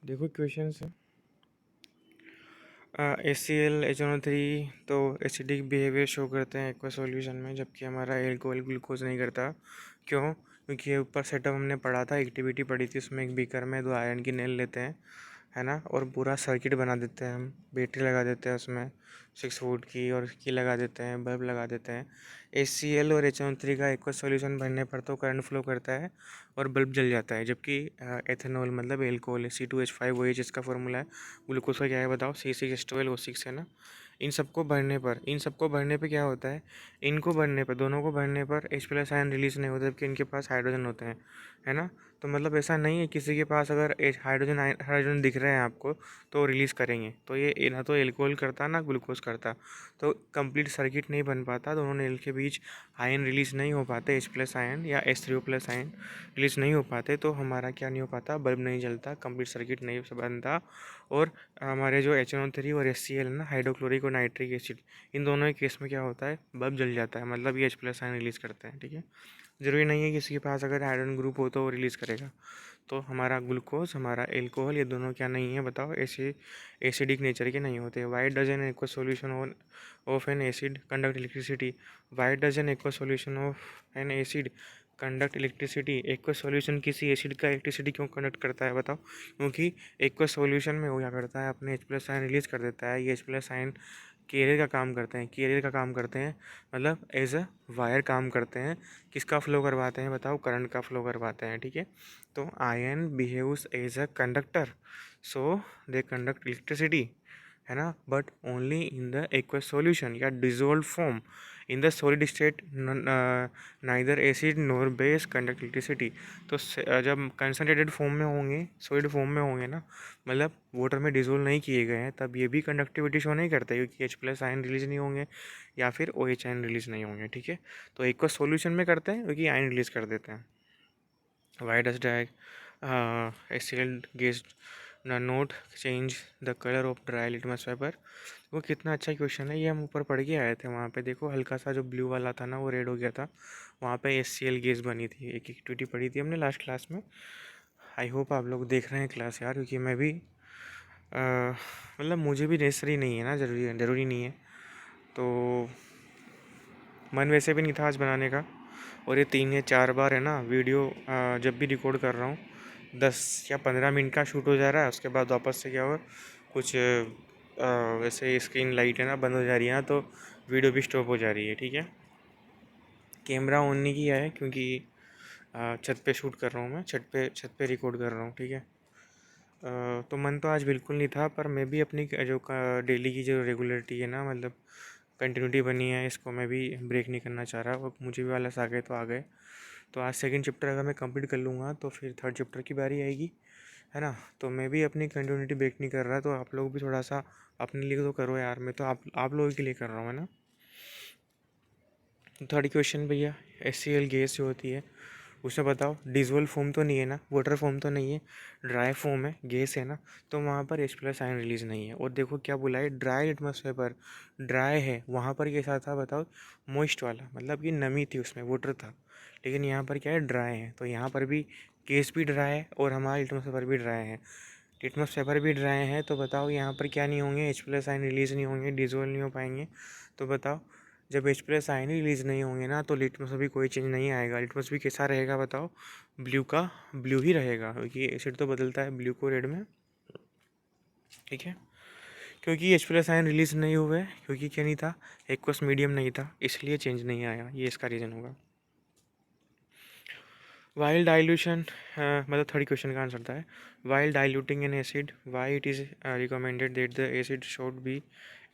देखो क्वेश्चन है HCl HNO3 तो एसिडिक बिहेवियर शो करते हैं एक्वा सॉल्यूशन में, जबकि हमारा एल्कोहल ग्लूकोज नहीं करता। क्यों? क्योंकि ये ऊपर सेटअप हमने पढ़ा था, एक्टिविटी पढ़ी थी, उसमें एक बीकर में 2 आयरन की नेल लेते हैं, है ना, और पूरा सर्किट बना देते हैं, हम बैटरी लगा देते हैं उसमें 6 वोल्ट की, और की लगा देते हैं, बल्ब लगा देते हैं। HCl और HNO3 का एक्वा सॉल्यूशन भरने पर तो करंट फ्लो करता है और बल्ब जल जाता है, जबकि एथेनॉल मतलब एल्कोहल है C2H5OH इसका फॉर्मूला है। ग्लूकोज का क्या है बताओ? C6H12O6 है ना। इन सबको भरने पे क्या होता है? इनको भरने पर, दोनों को भरने पर H+ आयन रिलीज नहीं होता, जबकि इनके पास हाइड्रोजन होते हैं, है ना। तो मतलब ऐसा नहीं है किसी के पास अगर हाइड्रोजन दिख रहे हैं आपको तो रिलीज़ करेंगे, तो ये ना तो एल्कोहल करता ना ग्लूकोज करता, तो कंप्लीट सर्किट नहीं बन पाता, दोनों नेल के बीच आयन रिलीज़ नहीं हो पाते, H+ आयन या H3O+ आयन रिलीज़ नहीं हो पाते, तो हमारा क्या नहीं हो पाता, बल्ब नहीं जलता, कंप्लीट सर्किट नहीं बनता। और हमारे जो HNO3 और HCl है ना, हाइड्रोक्लोरिक और नाइट्रिक एसिड, इन दोनों के केस में क्या होता है, बल्ब जल जाता है, मतलब ये H+ आयन रिलीज़ करते हैं। ठीक है, ज़रूरी नहीं है किसी के पास अगर हाइड्रोजन ग्रुप हो तो वो रिलीज़ करेगा। तो हमारा ग्लूकोज, हमारा एल्कोहल, ये दोनों क्या नहीं है बताओ? ऐसे एसिडिक नेचर के नहीं होते। Why does N aqua solution of N acid conduct electricity? Why does N aqua solution of N acid conduct electricity? Aqua solution किसी एसिड का इलेक्ट्रिसिटी क्यों कंडक्ट करता है बताओ? क्योंकि एक्वा सॉल्यूशन में वो क्या करता है, अपने H+ आयन रिलीज़ कर देता है। ये H+ आयन कैरियर का काम करते हैं, मतलब एज अ वायर काम करते हैं। किसका फ्लो करवाते हैं बताओ? करंट का फ्लो करवाते हैं। ठीक है, तो ion behaves as a conductor, so they conduct electricity, है ना, but only in the aqueous solution या dissolve form. In the solid state neither acid nor base conduct electricity. तो जब कंसनट्रेटेड फॉर्म में होंगे, सॉलिड फॉर्म में होंगे ना, मतलब वाटर में डिजोल्व नहीं किए गए हैं, तब ये भी कंडक्टिविटी शो नहीं करते, क्योंकि H+ आयन रिलीज नहीं होंगे या फिर OH आयन रिलीज नहीं होंगे। ठीक है, तो एक्वस सॉल्यूशन में करते हैं क्योंकि आयन रिलीज कर देते हैं। Why does drag HCl gas not change the color of dry litmus paper? वो कितना अच्छा क्वेश्चन है, ये हम ऊपर पढ़ के आए थे। वहाँ पे देखो हल्का सा जो ब्लू वाला था ना वो रेड हो गया था, वहाँ पे HCl गैस बनी थी। एक एक्टिविटी पढ़ी थी हमने लास्ट क्लास में। आई होप आप लोग देख रहे हैं क्लास यार, क्योंकि मैं भी मतलब मुझे भी नेसेसरी नहीं है ना, ज़रूरी नहीं है, तो मन वैसे भी नहीं था आज बनाने का। और ये 3 या 4 बार है ना वीडियो, जब भी रिकॉर्ड कर रहा हूँ 10 या 15 मिनट का शूट हो जा रहा है, उसके बाद वापस से क्या हुआ, कुछ वैसे स्क्रीन लाइट है ना बंद हो जा रही है ना, तो वीडियो भी स्टॉप हो जा रही है। ठीक है, कैमरा ऑन नहीं किया है क्योंकि छत पे शूट कर रहा हूँ मैं, छत पे रिकॉर्ड कर रहा हूँ। ठीक है, तो मन तो आज बिल्कुल नहीं था, पर मैं भी अपनी जो डेली की जो रेगुलरिटी है ना, मतलब कंटिन्यूटी बनी है, इसको मैं भी ब्रेक नहीं करना चाह रहा। और मुझे भी आलस आ गए तो आ गए। तो आज सेकंड चैप्टर अगर मैं कंप्लीट कर लूँगा तो फिर थर्ड चैप्टर की बारी आएगी, है ना। तो मैं भी अपनी कंटिन्यूटी ब्रेक नहीं कर रहा, तो आप लोग भी थोड़ा सा अपने लिए तो करो यार, मैं तो आप लोगों के लिए कर रहा हूँ, है ना। तो थर्ड क्वेश्चन भैया, HCl गैस जो होती है उसमें बताओ, डिजोल्व फॉर्म तो नहीं है ना, वाटर फॉर्म तो नहीं है, ड्राई फॉर्म है, गैस है ना, तो वहाँ पर H+ आयन रिलीज नहीं है। और देखो क्या बोला है, ड्राई एटमॉस्फेयर पर, ड्राई है वहाँ पर कैसा था बताओ? मॉइस्ट वाला, मतलब कि नमी थी उसमें, वाटर था। लेकिन यहाँ पर क्या है, ड्राई है, तो यहाँ पर भी गैस भी ड्राई है और हमारा एटमॉस्फेयर भी ड्राई है। एटमॉस्फेयर भी ड्राई है, तो बताओ यहाँ पर क्या नहीं होंगे, H+ आयन रिलीज नहीं होंगे, डिजोल्व नहीं हो पाएंगे। तो बताओ, जब H+ आयन ही रिलीज नहीं होंगे ना, तो लिटमस में भी कोई चेंज नहीं आएगा। लिटमस भी कैसा रहेगा बताओ? ब्लू का ब्लू ही रहेगा, क्योंकि एसिड तो बदलता है ब्लू को रेड में। ठीक है, क्योंकि H+ आयन रिलीज नहीं हुए, क्योंकि क्या नहीं था, एक्वस मीडियम नहीं था, इसलिए चेंज नहीं आया, ये इसका रीज़न होगा। वाइल डाइल्यूशन, मतलब थर्ड क्वेश्चन का आंसर था, while diluting an acid why it is recommended that the acid should be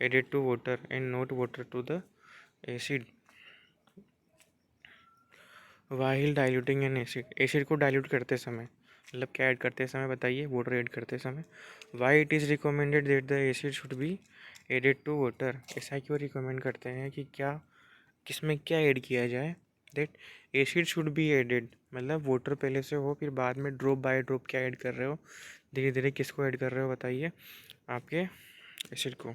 added to water and not water to the acid? While diluting an acid, acid को dilute करते समय, मतलब क्या add करते समय बताइए? वाटर ऐड करते समय। Why it is recommended that the acid should be added to water, ऐसा क्यों रिकमेंड करते हैं कि क्या, किसमें क्या ऐड किया जाए? That acid should be added, मतलब वाटर पहले से हो, फिर बाद में ड्रॉप बाय ड्रॉप क्या ऐड कर रहे हो, धीरे धीरे किसको ऐड कर रहे हो बताइए? आपके एसिड को।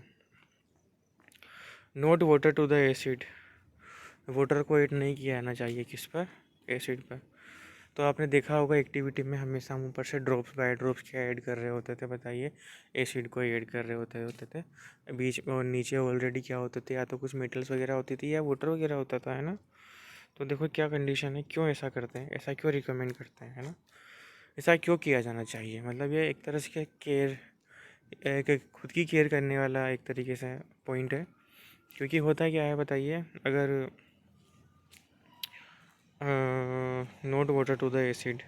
Not water to the acid, water को ऐड नहीं किया आना चाहिए किस पर? एसिड पर। तो आपने देखा होगा एक्टिविटी में हमेशा हम ऊपर से ड्रॉप्स बाय ड्रॉप्स क्या ऐड कर रहे होते थे, बताइए। एसिड को ऐड कर रहे होते थे बीच और नीचे ऑलरेडी क्या होते थे, या तो कुछ मेटल्स वगैरह होती थी या वाटर वगैरह होता था, है ना। तो देखो क्या कंडीशन है, क्यों ऐसा करते हैं, ऐसा क्यों रिकमेंड करते हैं, है ना। ऐसा क्यों किया जाना चाहिए, मतलब ये एक तरह से केयर, एक खुद की केयर करने वाला एक तरीके से पॉइंट है। क्योंकि होता क्या है बताइए, अगर not water to the acid,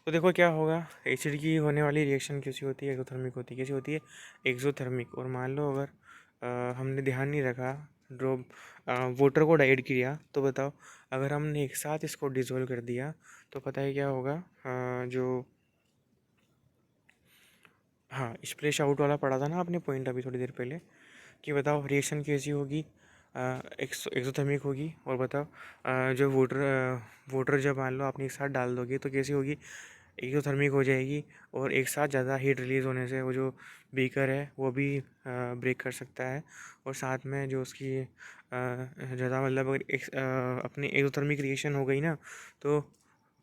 तो देखो क्या होगा। एसिड की होने वाली रिएक्शन कैसी होती है, एक्सोथर्मिक होती है। कैसी होती है, एक्सोथर्मिक। और मान लो अगर हमने ध्यान नहीं रखा, ड्रॉप वाटर को डाइड किया, तो बताओ अगर हमने एक साथ इसको डिसॉल्व कर दिया तो पता है क्या होगा। जो हाँ स्प्लैश आउट वाला पढ़ा था ना आपने पॉइंट अभी थोड़ी देर पहले, कि बताओ रिएक्शन कैसी होगी, एक्सोथर्मिक होगी। और बताओ जो वाटर जब मान लो आपने एक साथ डाल दोगे तो कैसी होगी, एक्सोथर्मिक हो जाएगी। और एक साथ ज़्यादा हीट रिलीज़ होने से वो जो बीकर है वो भी ब्रेक कर सकता है। और साथ में जो उसकी ज़्यादा मतलब अगर अपनी एक्सोथर्मिक रिएक्शन हो गई ना, तो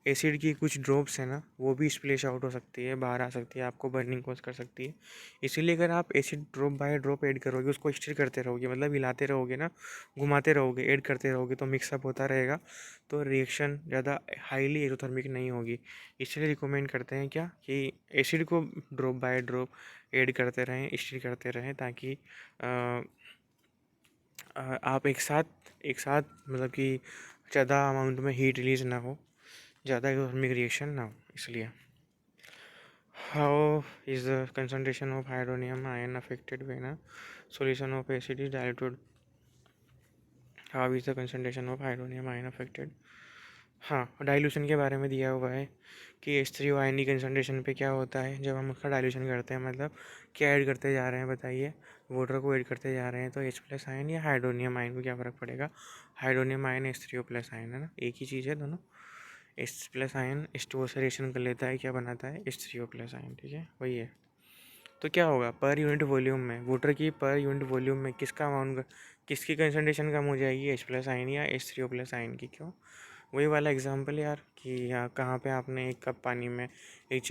एसिड की कुछ ड्रॉप्स है ना वो भी स्प्लैश आउट हो सकती है, बाहर आ सकती है, आपको बर्निंग कॉज कर सकती है। इसीलिए अगर आप acid drop by drop add करोगे, उसको स्टिर करते रहोगे, मतलब हिलाते रहोगे ना, घुमाते रहोगे, ऐड करते रहोगे, तो मिक्सअप होता रहेगा, तो रिएक्शन ज़्यादा हाईली एक्सोथर्मिक नहीं होगी। इसलिए रिकमेंड करते हैं क्या, कि एसिड को ड्रॉप बाय ड्रॉप ऐड करते रहें, स्टिर करते रहें, ताकि आप एक साथ मतलब कि ज़्यादा अमाउंट में हीट रिलीज़ ना हो, ज़्यादा एक्सोथर्मिक रिएक्शन ना हो, इसलिए। How is the concentration of hydronium ion affected when a solution of acid is diluted. How is the concentration of hydronium ion affected. हाँ, डाइल्यूशन के बारे में दिया हुआ है कि H3O आयन की कंसंट्रेशन पे क्या होता है जब हम उसका डाइल्यूशन करते हैं, मतलब क्या ऐड करते जा रहे हैं बताइए। वाटर को ऐड करते जा रहे हैं तो H प्लस आयन या हाइड्रोनियम आयन को क्या फ़र्क पड़ेगा। Hydronium ion H3O plus ion है ना, एक ही चीज़ है दोनों। H प्लस आयन H2O से रिएक्शन कर लेता है, क्या बनाता है, H3O प्लस आयन, ठीक है वही है। तो क्या होगा, पर यूनिट वॉल्यूम में वाटर की पर यूनिट वॉल्यूम में किसका अमाउंट, किसकी कंसंट्रेशन कम हो जाएगी, H प्लस आयन या H3O प्लस आयन की। क्यों, वही वाला एग्जांपल यार, कि यहाँ कहाँ पे आपने एक कप पानी में एक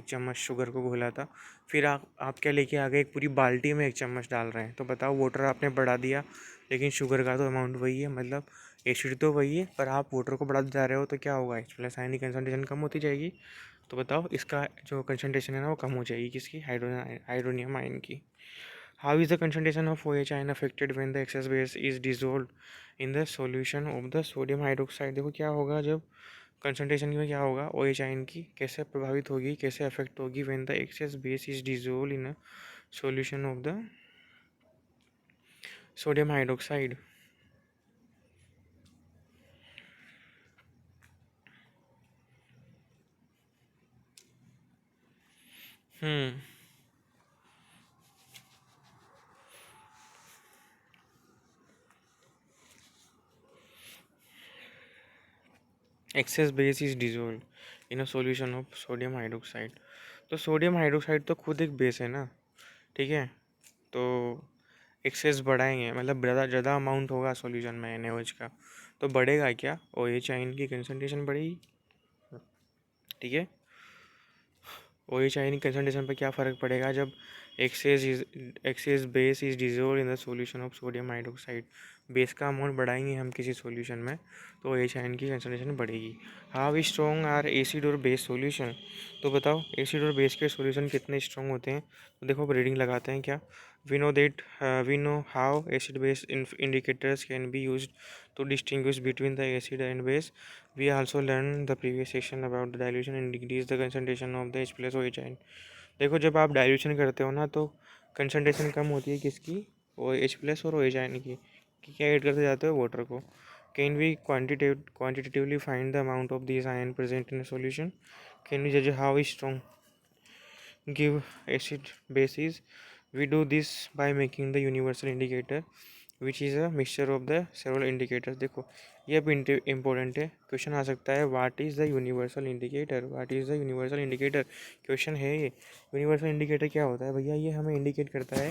चम्मच शुगर को घोला था, फिर आप क्या लेके आ गए, एक पूरी बाल्टी में एक चम्मच डाल रहे हैं, तो बताओ वाटर आपने बढ़ा दिया, लेकिन शुगर का तो अमाउंट वही है, मतलब एसिड तो वही है, पर आप वाटर को बढ़ाते जा रहे हो, तो क्या होगा, H प्लस आयन की कंसंट्रेशन कम होती जाएगी। तो बताओ इसका जो कंसंट्रेशन है ना वो कम हो जाएगी, किसकी, हाइड्रोनियम आयन की। How is the concentration of OH ion affected when the excess base is dissolved in the solution of the sodium hydroxide. देखो क्या होगा, जब कंसंट्रेशन में क्या होगा, OH आयन की कैसे प्रभावित होगी, कैसे अफेक्ट होगी, when the excess base is dissolved in a solution of the sodium hydroxide. Hmm excess base is dissolved in a solution of sodium hydroxide. तो सोडियम हाइड्रोक्साइड तो खुद एक बेस है ना, ठीक है। तो एक्सेस बढ़ाएंगे, मतलब ज़्यादा ज़्यादा अमाउंट होगा सॉल्यूशन में NaOH का, तो बढ़ेगा क्या, OH आयन की कंसंट्रेशन बढ़ेगी, ठीक है। OH आयन की कंसंट्रेशन पर क्या फ़र्क पड़ेगा, जब excess base is dissolve in the solution of sodium hydroxide. Base का अमाउंट बढ़ाएंगे हम किसी सॉल्यूशन में, तो OH आयन की कंसंट्रेशन बढ़ेगी। हाउ स्ट्रॉन्ग आर एसिड और बेस सॉल्यूशन। तो बताओ एसिड और बेस के सॉल्यूशन कितने स्ट्रॉन्ग होते हैं, तो देखो रीडिंग लगाते हैं क्या। We know how acid base indicators can be used to distinguish between the acid and base. We also learned the previous section about the dilution and decrease the concentration of the H plus OH ion. देखो जब आप dilution करते हो ना, तो concentration कम होती है किसकी, ओ H प्लस और OH आयन की, कि क्या ऐड करते जाते हो, वाटर को। Can we quantitatively find the amount of this ion present in solution. Can we जज how strong give acid bases. We do this by making the universal indicator which is a mixture of the several indicators. देखो ये अब important है, question आ सकता है, what is the universal indicator, what is the universal indicator, question है ये। Universal indicator क्या होता है भैया, ये हमें इंडिकेट करता है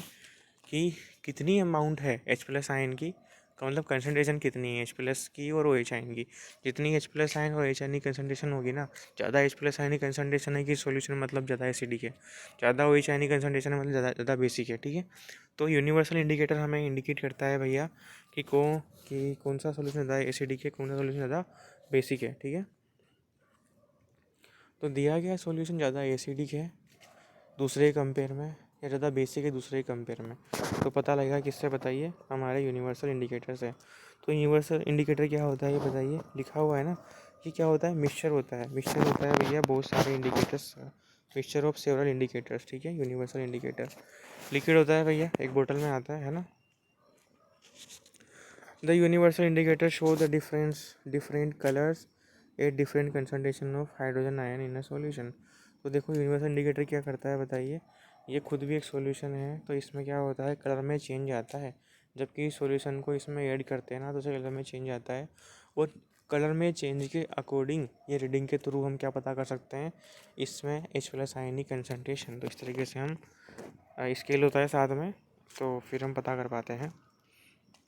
कि कितनी अमाउंट है H प्लस आयन की का मतलब कंसनट्रेशन कितनी है एच प्लस की और ओ एच आयन की। जितनी एच प्लस आयन और एच आयन की कंसनट्रेशन होगी ना, ज़्यादा एच प्लस आयन की कंसनट्रेशन है कि सॉल्यूशन मतलब ज़्यादा एसिडिक है, ज़्यादा ओ एच आयन की कंसनट्रेशन है मतलब ज़्यादा ज़्यादा बेसिक है। ठीक है, तो यूनिवर्सल इंडिकेटर हमें इंडिकेट करता है भैया कि कौन सा सॉल्यूशन ज़्यादा एसिडिक है, कौन सा सॉल्यूशन ज़्यादा बेसिक है। ठीक है, तो दिया गया सॉल्यूशन ज़्यादा एसिडिक है दूसरे कंपेयर में या ज़्यादा बेसिक है दूसरे कंपेयर में, तो पता लगेगा किससे, बताइए, हमारे यूनिवर्सल इंडिकेटर से। तो यूनिवर्सल इंडिकेटर क्या होता है ये बताइए, लिखा हुआ है ना कि क्या होता है, मिक्सचर होता है। मिक्सचर होता है भैया बहुत सारे indicators, mixture of several indicators. ठीक है, यूनिवर्सल इंडिकेटर लिक्विड होता है भैया, एक बोतल में आता है ना। The universal indicator show the different colours at different concentration of hydrogen ion in a solution. तो देखो यूनिवर्सल इंडिकेटर क्या करता है बताइए, ये खुद भी एक सॉल्यूशन है, तो इसमें क्या होता है, कलर में चेंज आता है। जबकि सॉल्यूशन को इसमें ऐड करते हैं ना तो उसे कलर में चेंज आता है, और कलर में चेंज के अकॉर्डिंग ये रीडिंग के थ्रू हम क्या पता कर सकते हैं, इसमें एच प्लस आयन की कंसनट्रेशन। तो इस तरीके से हम स्केल होता है साथ में, तो फिर हम पता कर पाते हैं।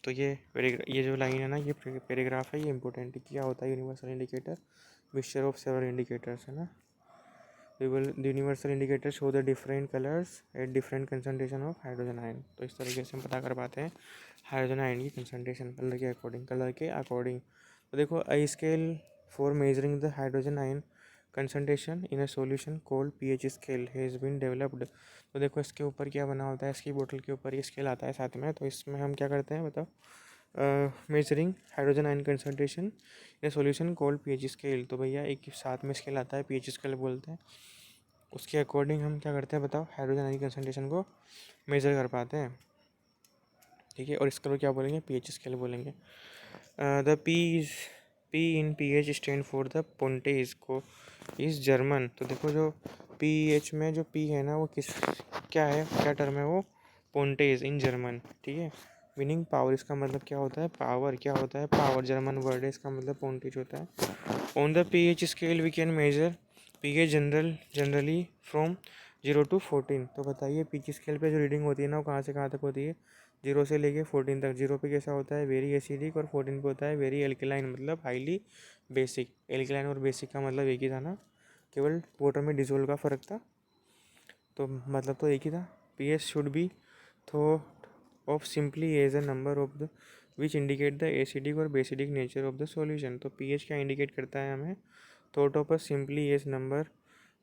तो ये जो लाइन है ना, ये पैराग्राफ है, ये इंपॉर्टेंट है। क्या होता है universal indicator, mixture of several indicators है ना। The universal indicator show the different colours at different concentration of hydrogen ion. तो इस तरीके से हम पता कर पाते हैं हाइड्रोजन आयन की कंसनट्रेशन कलर के अकॉर्डिंग। तो देखो I scale for measuring the hydrogen ion concentration in a solution called pH scale has been developed. तो देखो इसके ऊपर क्या बना होता है, इसकी बोतल के ऊपर ये स्केल आता है साथ में, तो इसमें हम क्या करते हैं बताओ, measuring hydrogen ion concentration in solution called pH scale. तो भैया एक साथ में स्केल आता है, पीएच स्केल बोलते हैं, उसके अकॉर्डिंग हम क्या करते हैं बताओ, हाइड्रोजन आयन कंसनट्रेशन को मेजर कर पाते हैं। ठीक है, और इसको क्या बोलेंगे, पीएच स्केल बोलेंगे। The P in P H stand for the पोंटेज को इस जर्मन। तो देखो जो पी एच में जो पी है ना वो क्या है, क्या टर्म है वो, पोंटेज इन जर्मन। ठीक है, मीनिंग पावर, इसका मतलब क्या होता है, पावर। क्या होता है, पावर, जर्मन वर्ड है, इसका मतलब पोंटेज होता है। On the P H scale we can measure P H generally from 0 to 14। तो बताइए पी एच स्केल पे जो रीडिंग होती है ना वो कहाँ से कहाँ तक होती है, 0 से लेके 14 तक। 0 पे कैसा होता है, वेरी एसिडिक, और 14 पे होता है वेरी एल्कलाइन, मतलब हाईली बेसिक। एल्कलाइन और बेसिक का मतलब एक ही था ना, केवल वाटर में डिजोल्व का फ़र्क था, तो मतलब तो एक ही था। P H should be thought of simply as a number of the which indicate the acidic और basic nature of the solution. तो पी एच क्या इंडिकेट करता है हमें, thought of a simply as number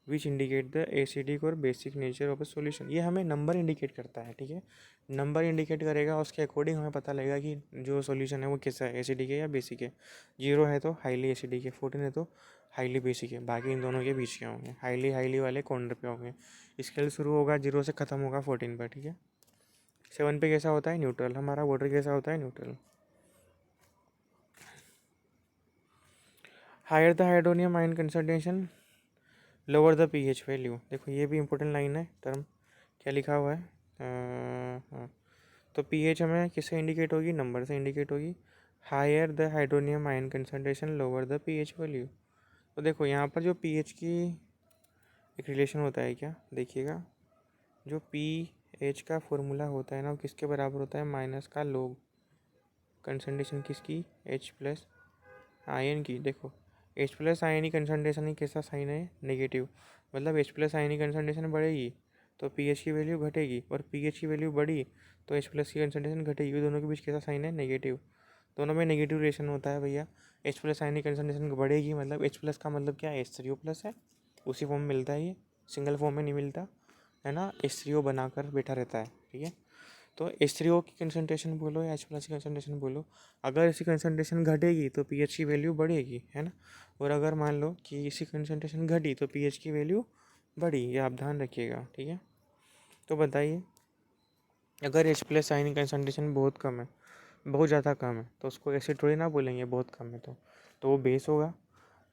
which indicate the acidic और basic nature of a solution. ये हमें number indicate करता है। ठीक है, नंबर इंडिकेट करेगा, उसके अकॉर्डिंग हमें पता लगेगा कि जो सॉल्यूशन है वो कैसा है, एसिडिक है या बेसिक है। 0 है तो हाईली एसिडिक है, 14 है तो हाईली बेसिक है, बाकी इन दोनों के बीच के होंगे, हाईली हाईली वाले कॉर्नर पे होंगे। स्केल शुरू होगा 0 से ख़त्म होगा 14 पर। ठीक है, 7 पे कैसा होता है, न्यूट्रल। हमारा वाटर कैसा होता है, neutral. Higher the hydronium ion concentration lower the pH value. देखो ये भी इंपॉर्टेंट लाइन है, टर्म क्या लिखा हुआ है, हाँ। तो पीएच हमें किससे इंडिकेट होगी, नंबर से इंडिकेट होगी। Higher the hydronium ion concentration lower the pH value. तो देखो यहाँ पर जो पीएच की एक रिलेशन होता है, क्या देखिएगा, जो पीएच का फॉर्मूला होता है ना वो किसके बराबर होता है, माइनस का लोग कंसंट्रेशन किसकी, एच प्लस आयन की। देखो एच प्लस आयन की कंसनट्रेशन की कैसा साइन है, नेगेटिव, मतलब एच प्लस आयन की कंसनट्रेशन बढ़ेगी तो पी एच की वैल्यू घटेगी, और पी एच की वैल्यू बढ़ी तो एच प्लस की कंसनट्रेशन घटेगी। दोनों के बीच कैसा साइन है, नेगेटिव, दोनों में नेगेटिव रिलेशन होता है भैया। एच प्लस आयन की कंसनट्रेशन बढ़ेगी मतलब एच प्लस का मतलब क्या है, H3O प्लस है, उसी फॉर्म में मिलता है, ये सिंगल फॉर्म में नहीं मिलता है ना, H3O बनाकर बैठा रहता है। ठीक है, तो H3O की कंसनट्रेशन बोलो या एच प्लस की कंसनट्रेशन बोलो, अगर इसकी कंसनट्रेशन घटेगी तो पीएच की वैल्यू बढ़ेगी, है ना, और अगर मान लो कि इसकी कंसनट्रेशन घटी तो पीएच की वैल्यू बढ़ी, ये आप ध्यान रखिएगा। ठीक है, तो बताइए अगर एच प्लस आयन की कंसनट्रेशन बहुत कम है, बहुत ज़्यादा कम है, तो उसको एसिड थोड़ी ना बोलेंगे, बहुत कम है तो वो बेस होगा।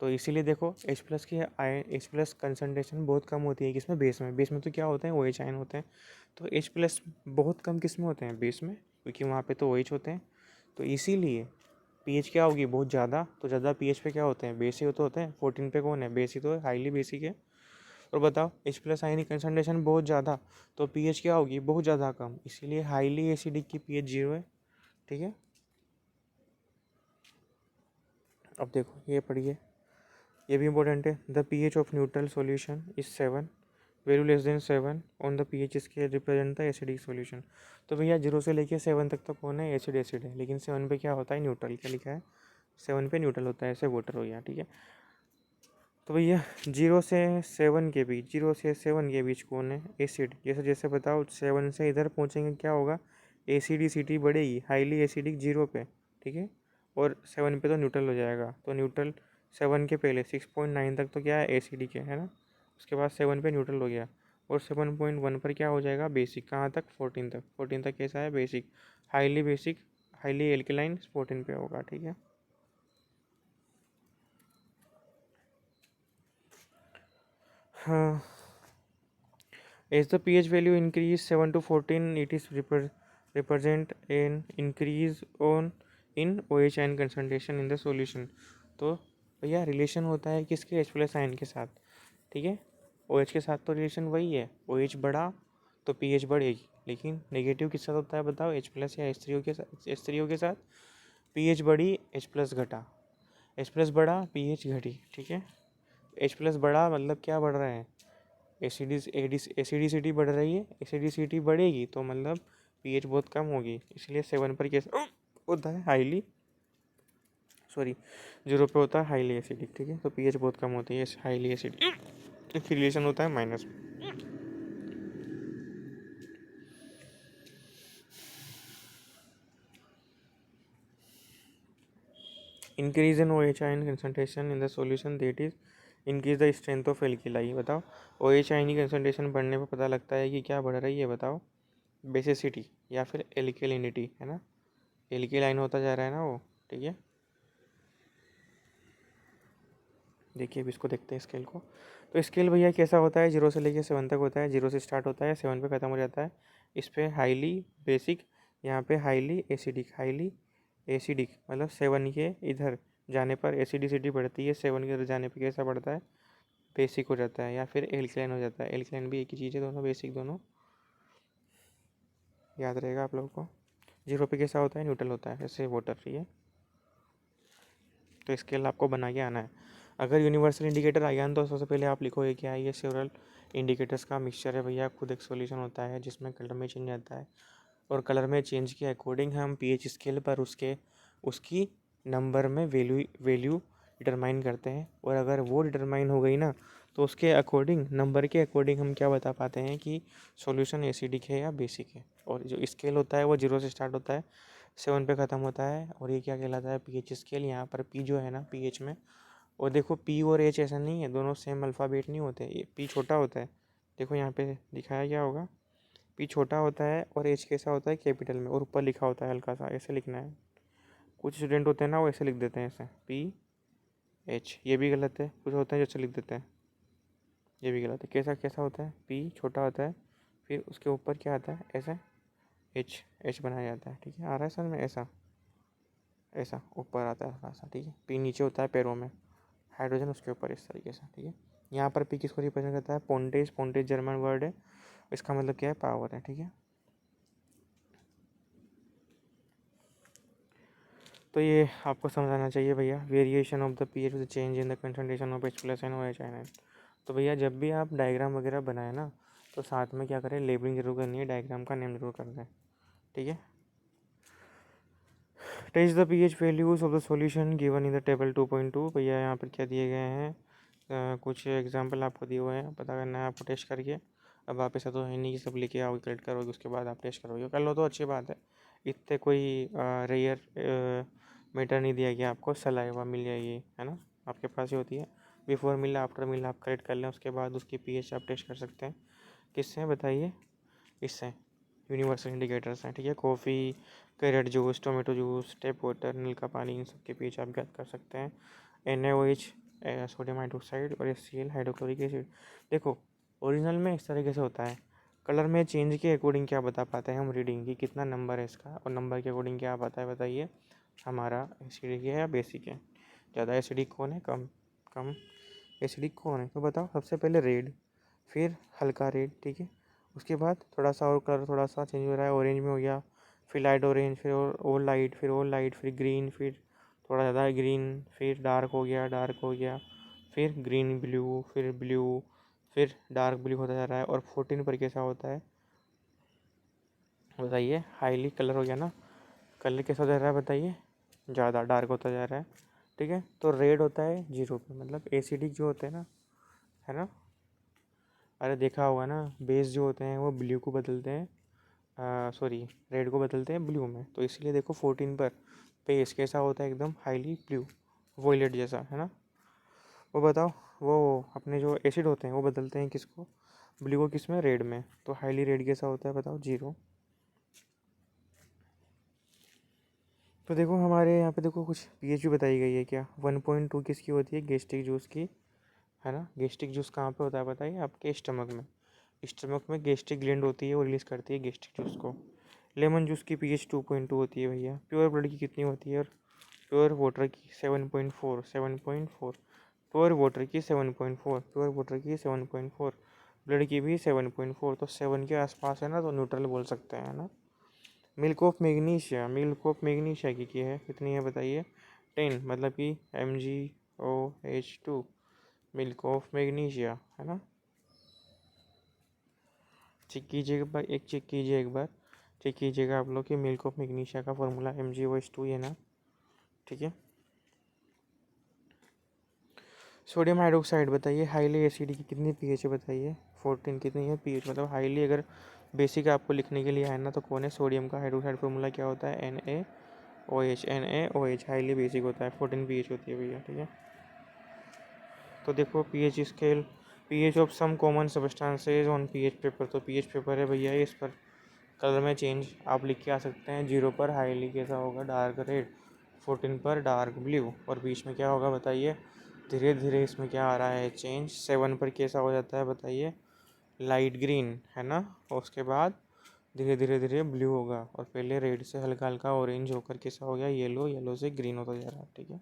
तो इसीलिए देखो एच प्लस की आयन, एच प्लस कंसनट्रेशन बहुत कम होती है किसमें, बेस में। बेस में तो क्या होते हैं, ओ एच आयन होते हैं, तो एच प्लस बहुत कम किस में होते हैं, बेस में, क्योंकि वहाँ पे तो ओ एच होते हैं। तो इसीलिए पीएच क्या होगी, बहुत ज़्यादा, तो ज़्यादा पीएच पे क्या होते हैं, बेस ही तो होते हैं। 14 पे कौन है, बेस ही तो है, हाईली बेसिक है। और बताओ एच प्लस आयन की कंसनट्रेशन बहुत ज़्यादा, तो पीएच क्या होगी, बहुत ज़्यादा कम, इसीलिए हाईली एसिडिक की पीएच 0 है। ठीक है, अब देखो ये पढ़िए, ये भी इंपॉर्टेंट है। The pH of neutral solution is 7, value less than 7 on the pH scale represent the acidic solution. तो भैया 0 से लेके 7 तक तो कौन है, एसिड है, लेकिन 7 पे क्या होता है, न्यूट्रल। क्या लिखा है, 7 पे न्यूट्रल होता है, ऐसे वाटर हो गया, ठीक है। तो भैया 0 से 7 के बीच कौन है, एसिड। जैसे जैसे बताओ 7 से इधर पहुँचेंगे क्या होगा, एसिडिसिटी बढ़ेगी, हाईली एसिडिक 0 पे, ठीक है, और 7 पे तो न्यूट्रल हो जाएगा। तो न्यूट्रल 7 के पहले 6.9 तक तो क्या है, एसिडिक है ना। उसके बाद 7 पे न्यूट्रल हो गया, और 7.1 पर क्या हो जाएगा, बेसिक। कहाँ तक, 14 तक। 14 तक कैसा है, बेसिक। बेसिक, हाईली एल्केलाइन 14 पे होगा, ठीक है। हाँ, as the pH value increase 7 to 14, it is represent an increase on in OH ion concentration in the solution। तो भैया रिलेशन होता है किसके, H+ आयन के साथ, ठीक है। OH के साथ तो रिलेशन वही है, OH बढ़ा तो pH बढ़ेगी, लेकिन नेगेटिव किस साथ होता है बताओ, H+ या H3O के साथ। pH बढ़ी, H+ घटा, H+ बढ़ा, pH घटी, ठीक है। H+ बढ़ा मतलब क्या बढ़ रहा है, एसिडिसिटी बढ़ रही है। एसिडिसिटी बढ़ेगी तो मतलब पीएच बहुत कम होगी, इसलिए 7 पर कैसे होता है, हाईली, सॉरी 0 पे होता है हाईली एसिडिक, ठीक है। तो पीएच बहुत कम होती है, हाईली एसिडिक, रिलेशन होता है minus. Increase in OH ion concentration in the solution, that is increase the strength of alkali. बताओ OH आयन की कंसनट्रेशन बढ़ने पर पता लगता है कि क्या बढ़ रही है, बताओ, बेसिसिटी या फिर एल्केलिनिटी, है ना। एल्केलाइन होता जा रहा है ना वो, ठीक है। देखिए अब इसको देखते हैं स्केल को। तो स्केल भैया कैसा होता है, 0 से लेके 7 तक होता है। 0 से स्टार्ट होता है, 7 पे ख़त्म हो जाता है। इस पे हाईली बेसिक, यहाँ पे हाईली एसिडिक मतलब 7 के इधर जाने पर एसिडिसिटी बढ़ती है, 7 के इधर जाने पर कैसा बढ़ता है, बेसिक हो जाता है या फिर एल्कलाइन हो जाता है। एल्कलाइन भी एक ही चीज़ है, दोनों बेसिक, दोनों याद रहेगा आप लोगों को। 0 पे कैसा होता है, न्यूट्रल होता है, जैसे वाटर, ठीक है। तो स्केल आपको बना के आना है। अगर यूनिवर्सल इंडिकेटर आ गया तो सबसे पहले आप लिखोगे क्या है, ये सेवरल इंडिकेटर्स का मिक्सचर है भैया। खुद एक सॉल्यूशन होता है जिसमें कलर में चेंज आता है, और कलर में चेंज के अकॉर्डिंग हम पीएच स्केल पर उसकी नंबर में वैल्यू डिटरमाइन करते हैं। और अगर वो डिटरमाइन हो गई ना, तो उसके अकॉर्डिंग, नंबर के अकॉर्डिंग हम क्या बता पाते हैं कि सॉल्यूशन एसिडिक है या बेसिक है। और जो स्केल होता है वो 0 से स्टार्ट होता है, 7 पे ख़त्म होता है, और ये क्या कहलाता है, पीएच स्केल। यहाँ पर पी जो है ना पीएच में, और देखो पी और एच ऐसा नहीं है, दोनों सेम अल्फ़ाबेट नहीं होते, ये पी छोटा होता है। देखो यहाँ पे दिखाया क्या होगा, पी छोटा होता है और एच कैसा होता है, कैपिटल में, और ऊपर लिखा होता है हल्का सा, ऐसे लिखना है। कुछ स्टूडेंट होते हैं ना वो ऐसे लिख देते हैं, ऐसे पी एच, ये भी गलत है। कुछ होते हैं जो ऐसे लिख देते हैं, ये भी गलत है। कैसा कैसा होता है, पी छोटा होता है, फिर उसके ऊपर क्या आता है, ऐसा एच, एच बनाया जाता है, ठीक है। आ रहा है समझ में, ऐसा ऐसा ऊपर आता है थोड़ा सा, ठीक है। पी नीचे होता है पैरों में, हाइड्रोजन उसके ऊपर, इस तरीके से, ठीक है। यहाँ पर पी किसको रिप्रेजेंट करता है, पोंटेज। पोंटेज जर्मन वर्ड है, इसका मतलब क्या है, पावर है, ठीक है। तो ये आपको समझाना चाहिए भैया, variation of the pH with change in the concentration of H+ and OH ion. तो भैया जब भी आप डायग्राम वगैरह बनाए ना, तो साथ में क्या करें, लेबलिंग जरूर करनी है, डायग्राम का नेम जरूर कर दें, ठीक है। Test the pH values of the solution given in the table 2.2। भैया यहाँ पर क्या दिए गए हैं, कुछ एग्जाम्पल आपको दिए हुए हैं, पता करना है आपको टेस्ट करके। अब आप ऐसा तो है नहीं कि सब लेके आओगे, कलेक्ट करोगे, उसके बाद आप टेस्ट करोगे। कर लो तो अच्छी बात है, इतने कोई रेयर मीटर नहीं दिया गया आपको, सलाइवा मिल जाएगी, है ना, आपके पास ही होती है। बिफोर मिल, आफ्टर मिल आप कलेक्ट कर लें, उसके बाद उसकी पीएच आप टेस्ट कर सकते हैं। किससे बताइए, इससे यूनिवर्सल इंडिकेटर्स हैं, ठीक है। Coffee, carrot juice, tomato juice, tap water, नल का पानी, इन सब के पीएच आप ज्ञात कर सकते हैं। NaOH सोडियम हाइड्रोक्साइड, और HCl हाइड्रोक्लोरिक एसिड। देखो ओरिजिनल में इस तरीके से होता है, कलर में चेंज के अकॉर्डिंग क्या बता पाते हैं हम, रीडिंग की कितना नंबर है इसका, और नंबर के अकॉर्डिंग क्या आता है बताइए, हमारा एसिडिक है या बेसिक है। ज़्यादा एसिडिक कौन है, कम कम एसिडिक कौन है, तो बताओ। सबसे पहले रेड, फिर हल्का रेड, ठीक है। उसके बाद थोड़ा सा और कलर थोड़ा सा चेंज हो रहा है, ऑरेंज में हो गया, फिर लाइट ऑरेंज, फिर और लाइट, फिर और लाइट, फिर ग्रीन, फिर थोड़ा ज़्यादा ग्रीन, फिर डार्क हो गया, डार्क हो गया, फिर ग्रीन ब्लू, फिर ब्लू, फिर डार्क ब्लू होता जा रहा है। और 14 पर कैसा होता है बताइए? हाईली कलर हो गया ना, कलर कैसा हो जा रहा है बताइए? ज़्यादा डार्क होता जा रहा है, ठीक है। तो रेड होता है 0 पे, मतलब एसिडिक जो होते हैं ना, है ना, अरे देखा होगा ना, बेस जो होते हैं वो ब्लू को बदलते हैं, सॉरी रेड को बदलते हैं ब्लू में। तो इसलिए देखो 14 पर बेस कैसा होता है? एकदम हाईली ब्लू, वॉयलेट जैसा, है ना। वो बताओ, वो अपने जो एसिड होते हैं वो बदलते हैं किसको? ब्लू को, किस में? रेड में। तो हाईली रेड कैसा होता है बताओ? 0। तो देखो हमारे यहाँ पे देखो कुछ पीएच भी बताई गई है क्या? 1.2 किसकी होती है? गेस्ट्रिक जूस की, है ना। गेस्ट्रिक जूस कहाँ पे होता है बताइए? आपके स्टमक में। स्टमक में गेस्ट्रिक ग्लैंड होती है, वो रिलीज़ करती है गेस्ट्रिक जूस को। लेमन जूस की पीएच 2.2 होती है भैया। प्योर ब्लड की कितनी होती है? और प्योर वाटर की 7.4, 7.4। प्योर वाटर की 7.4, प्योर वाटर की 7.4, ब्लड की भी 7.4। तो 7 के आसपास है ना, तो न्यूट्रल बोल सकते हैं, है ना। Milk of magnesia, milk of magnesia की है कितनी है बताइए? 10, मतलब कि MgOH2, मिल्क ऑफ मैग्नीशिया, है ना। चेक कीजिएगा एक बार, एक चेक कीजिए एक बार, चेक कीजिएगा आप लोग कि मिल्क ऑफ मैग्नीशिया का फॉर्मूला MgOH2 है ना, ठीक है। सोडियम हाइड्रोक्साइड बताइए, हाईली एसिड की कितनी पीएच है बताइए? 14 कितनी है पीएच? मतलब हाईली अगर बेसिक आपको लिखने के लिए है ना, तो कौन है? सोडियम का हाइड्रोक्साइड फॉर्मूला क्या होता है? NaOH, NaOH हाईली बेसिक होता है, 14 पीएच होती है भैया, ठीक है। तो देखो pH scale, pH of some common substances on pH paper. तो पीएच पेपर है भैया, इस पर कलर में चेंज आप लिख के आ सकते हैं। 0 पर हाईली कैसा होगा? डार्क रेड, 14 पर डार्क ब्लू, और बीच में क्या होगा बताइए? धीरे धीरे इसमें क्या आ रहा है? चेंज। 7 पर कैसा हो जाता है बताइए? लाइट ग्रीन, है ना। और उसके बाद धीरे धीरे धीरे ब्लू होगा, और पहले रेड से हल्का हल्का ऑरेंज होकर कैसा हो गया? येलो, येलो से ग्रीन होता जा रहा है, ठीक है।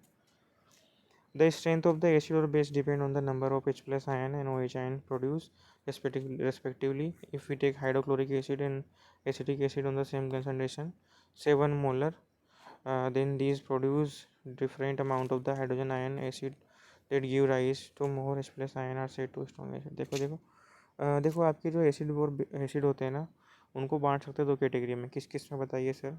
The strength of the acid or base depend on the number of H plus ion and OH ion produced respectively. If we take hydrochloric acid and acetic acid on the same concentration, 7 molar, then these produce different amount of the hydrogen ion acid that give rise to more H plus ion are said to strong acid. देखो देखो देखो आपके जो acid और acid होते हैं ना, उनको बांट सकते हैं दो कैटेगरी में। किस किस में बताइए सर?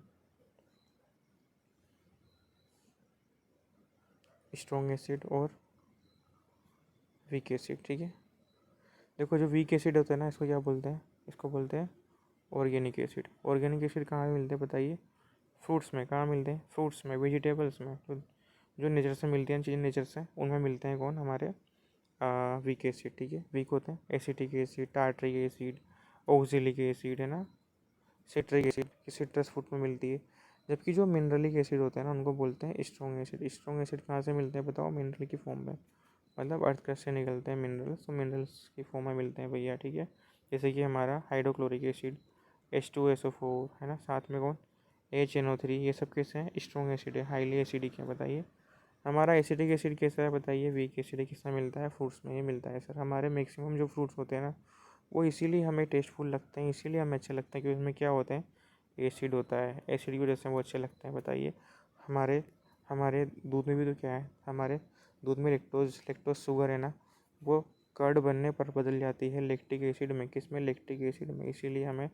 स्ट्रॉन्ग एसिड और वीक एसिड, ठीक है। देखो जो वीक एसिड होता है ना, इसको क्या बोलते हैं? इसको बोलते हैं ऑर्गेनिक एसिड। ऑर्गेनिक एसिड कहाँ मिलते हैं बताइए? फ्रूट्स में। कहाँ मिलते हैं? फ्रूट्स में, वेजिटेबल्स में। तो जो नेचर से मिलती हैं चीज़ें, नेचर से, उनमें मिलते हैं कौन? हमारे वीक एसिड, ठीक है। वीक होते हैं acetic acid, tartaric acid, oxalic acid, है ना। सिट्रिक एसिड की सिट्रस फ्रूट में मिलती है। जबकि जो मिनरलिक एसिड होते हैं ना, उनको बोलते हैं स्ट्रॉन्ग एसिड। स्ट्रॉन्ग एसिड कहाँ से मिलते हैं बताओ? मिनरल की फॉर्म में, मतलब अर्थ क्रस्ट से निकलते हैं मिनरल्स, तो मिनरल्स की फॉर्म में मिलते हैं भैया, ठीक है। जैसे कि हमारा हाइड्रोक्लोरिक एसिड H2SO4, है ना। साथ में कौन? HNO3। ये सब कैसे हैं? स्ट्रॉन्ग एसिड है, हाईली एसिडिक है, बताइए। हमारा एसिडिक एसिड कैसा है बताइए? वीक एसिड किसमें मिलता है? फ्रूट्स में ही मिलता है सर। हमारे मैक्सिमम जो फ्रूट्स होते हैं ना, वो इसीलिए हमें टेस्टफुल लगते हैं, इसीलिए हमें अच्छे लगते हैं, क्योंकि उसमें क्या होते हैं? एसिड होता है। एसिड की वजह से वो अच्छे लगते हैं, बताइए। हमारे हमारे दूध में भी तो क्या है? हमारे दूध में लेक्टोज शुगर है ना, वो कर्ड बनने पर बदल जाती है लैक्टिक एसिड में। किस में? लैक्टिक एसिड में। इसीलिए हमें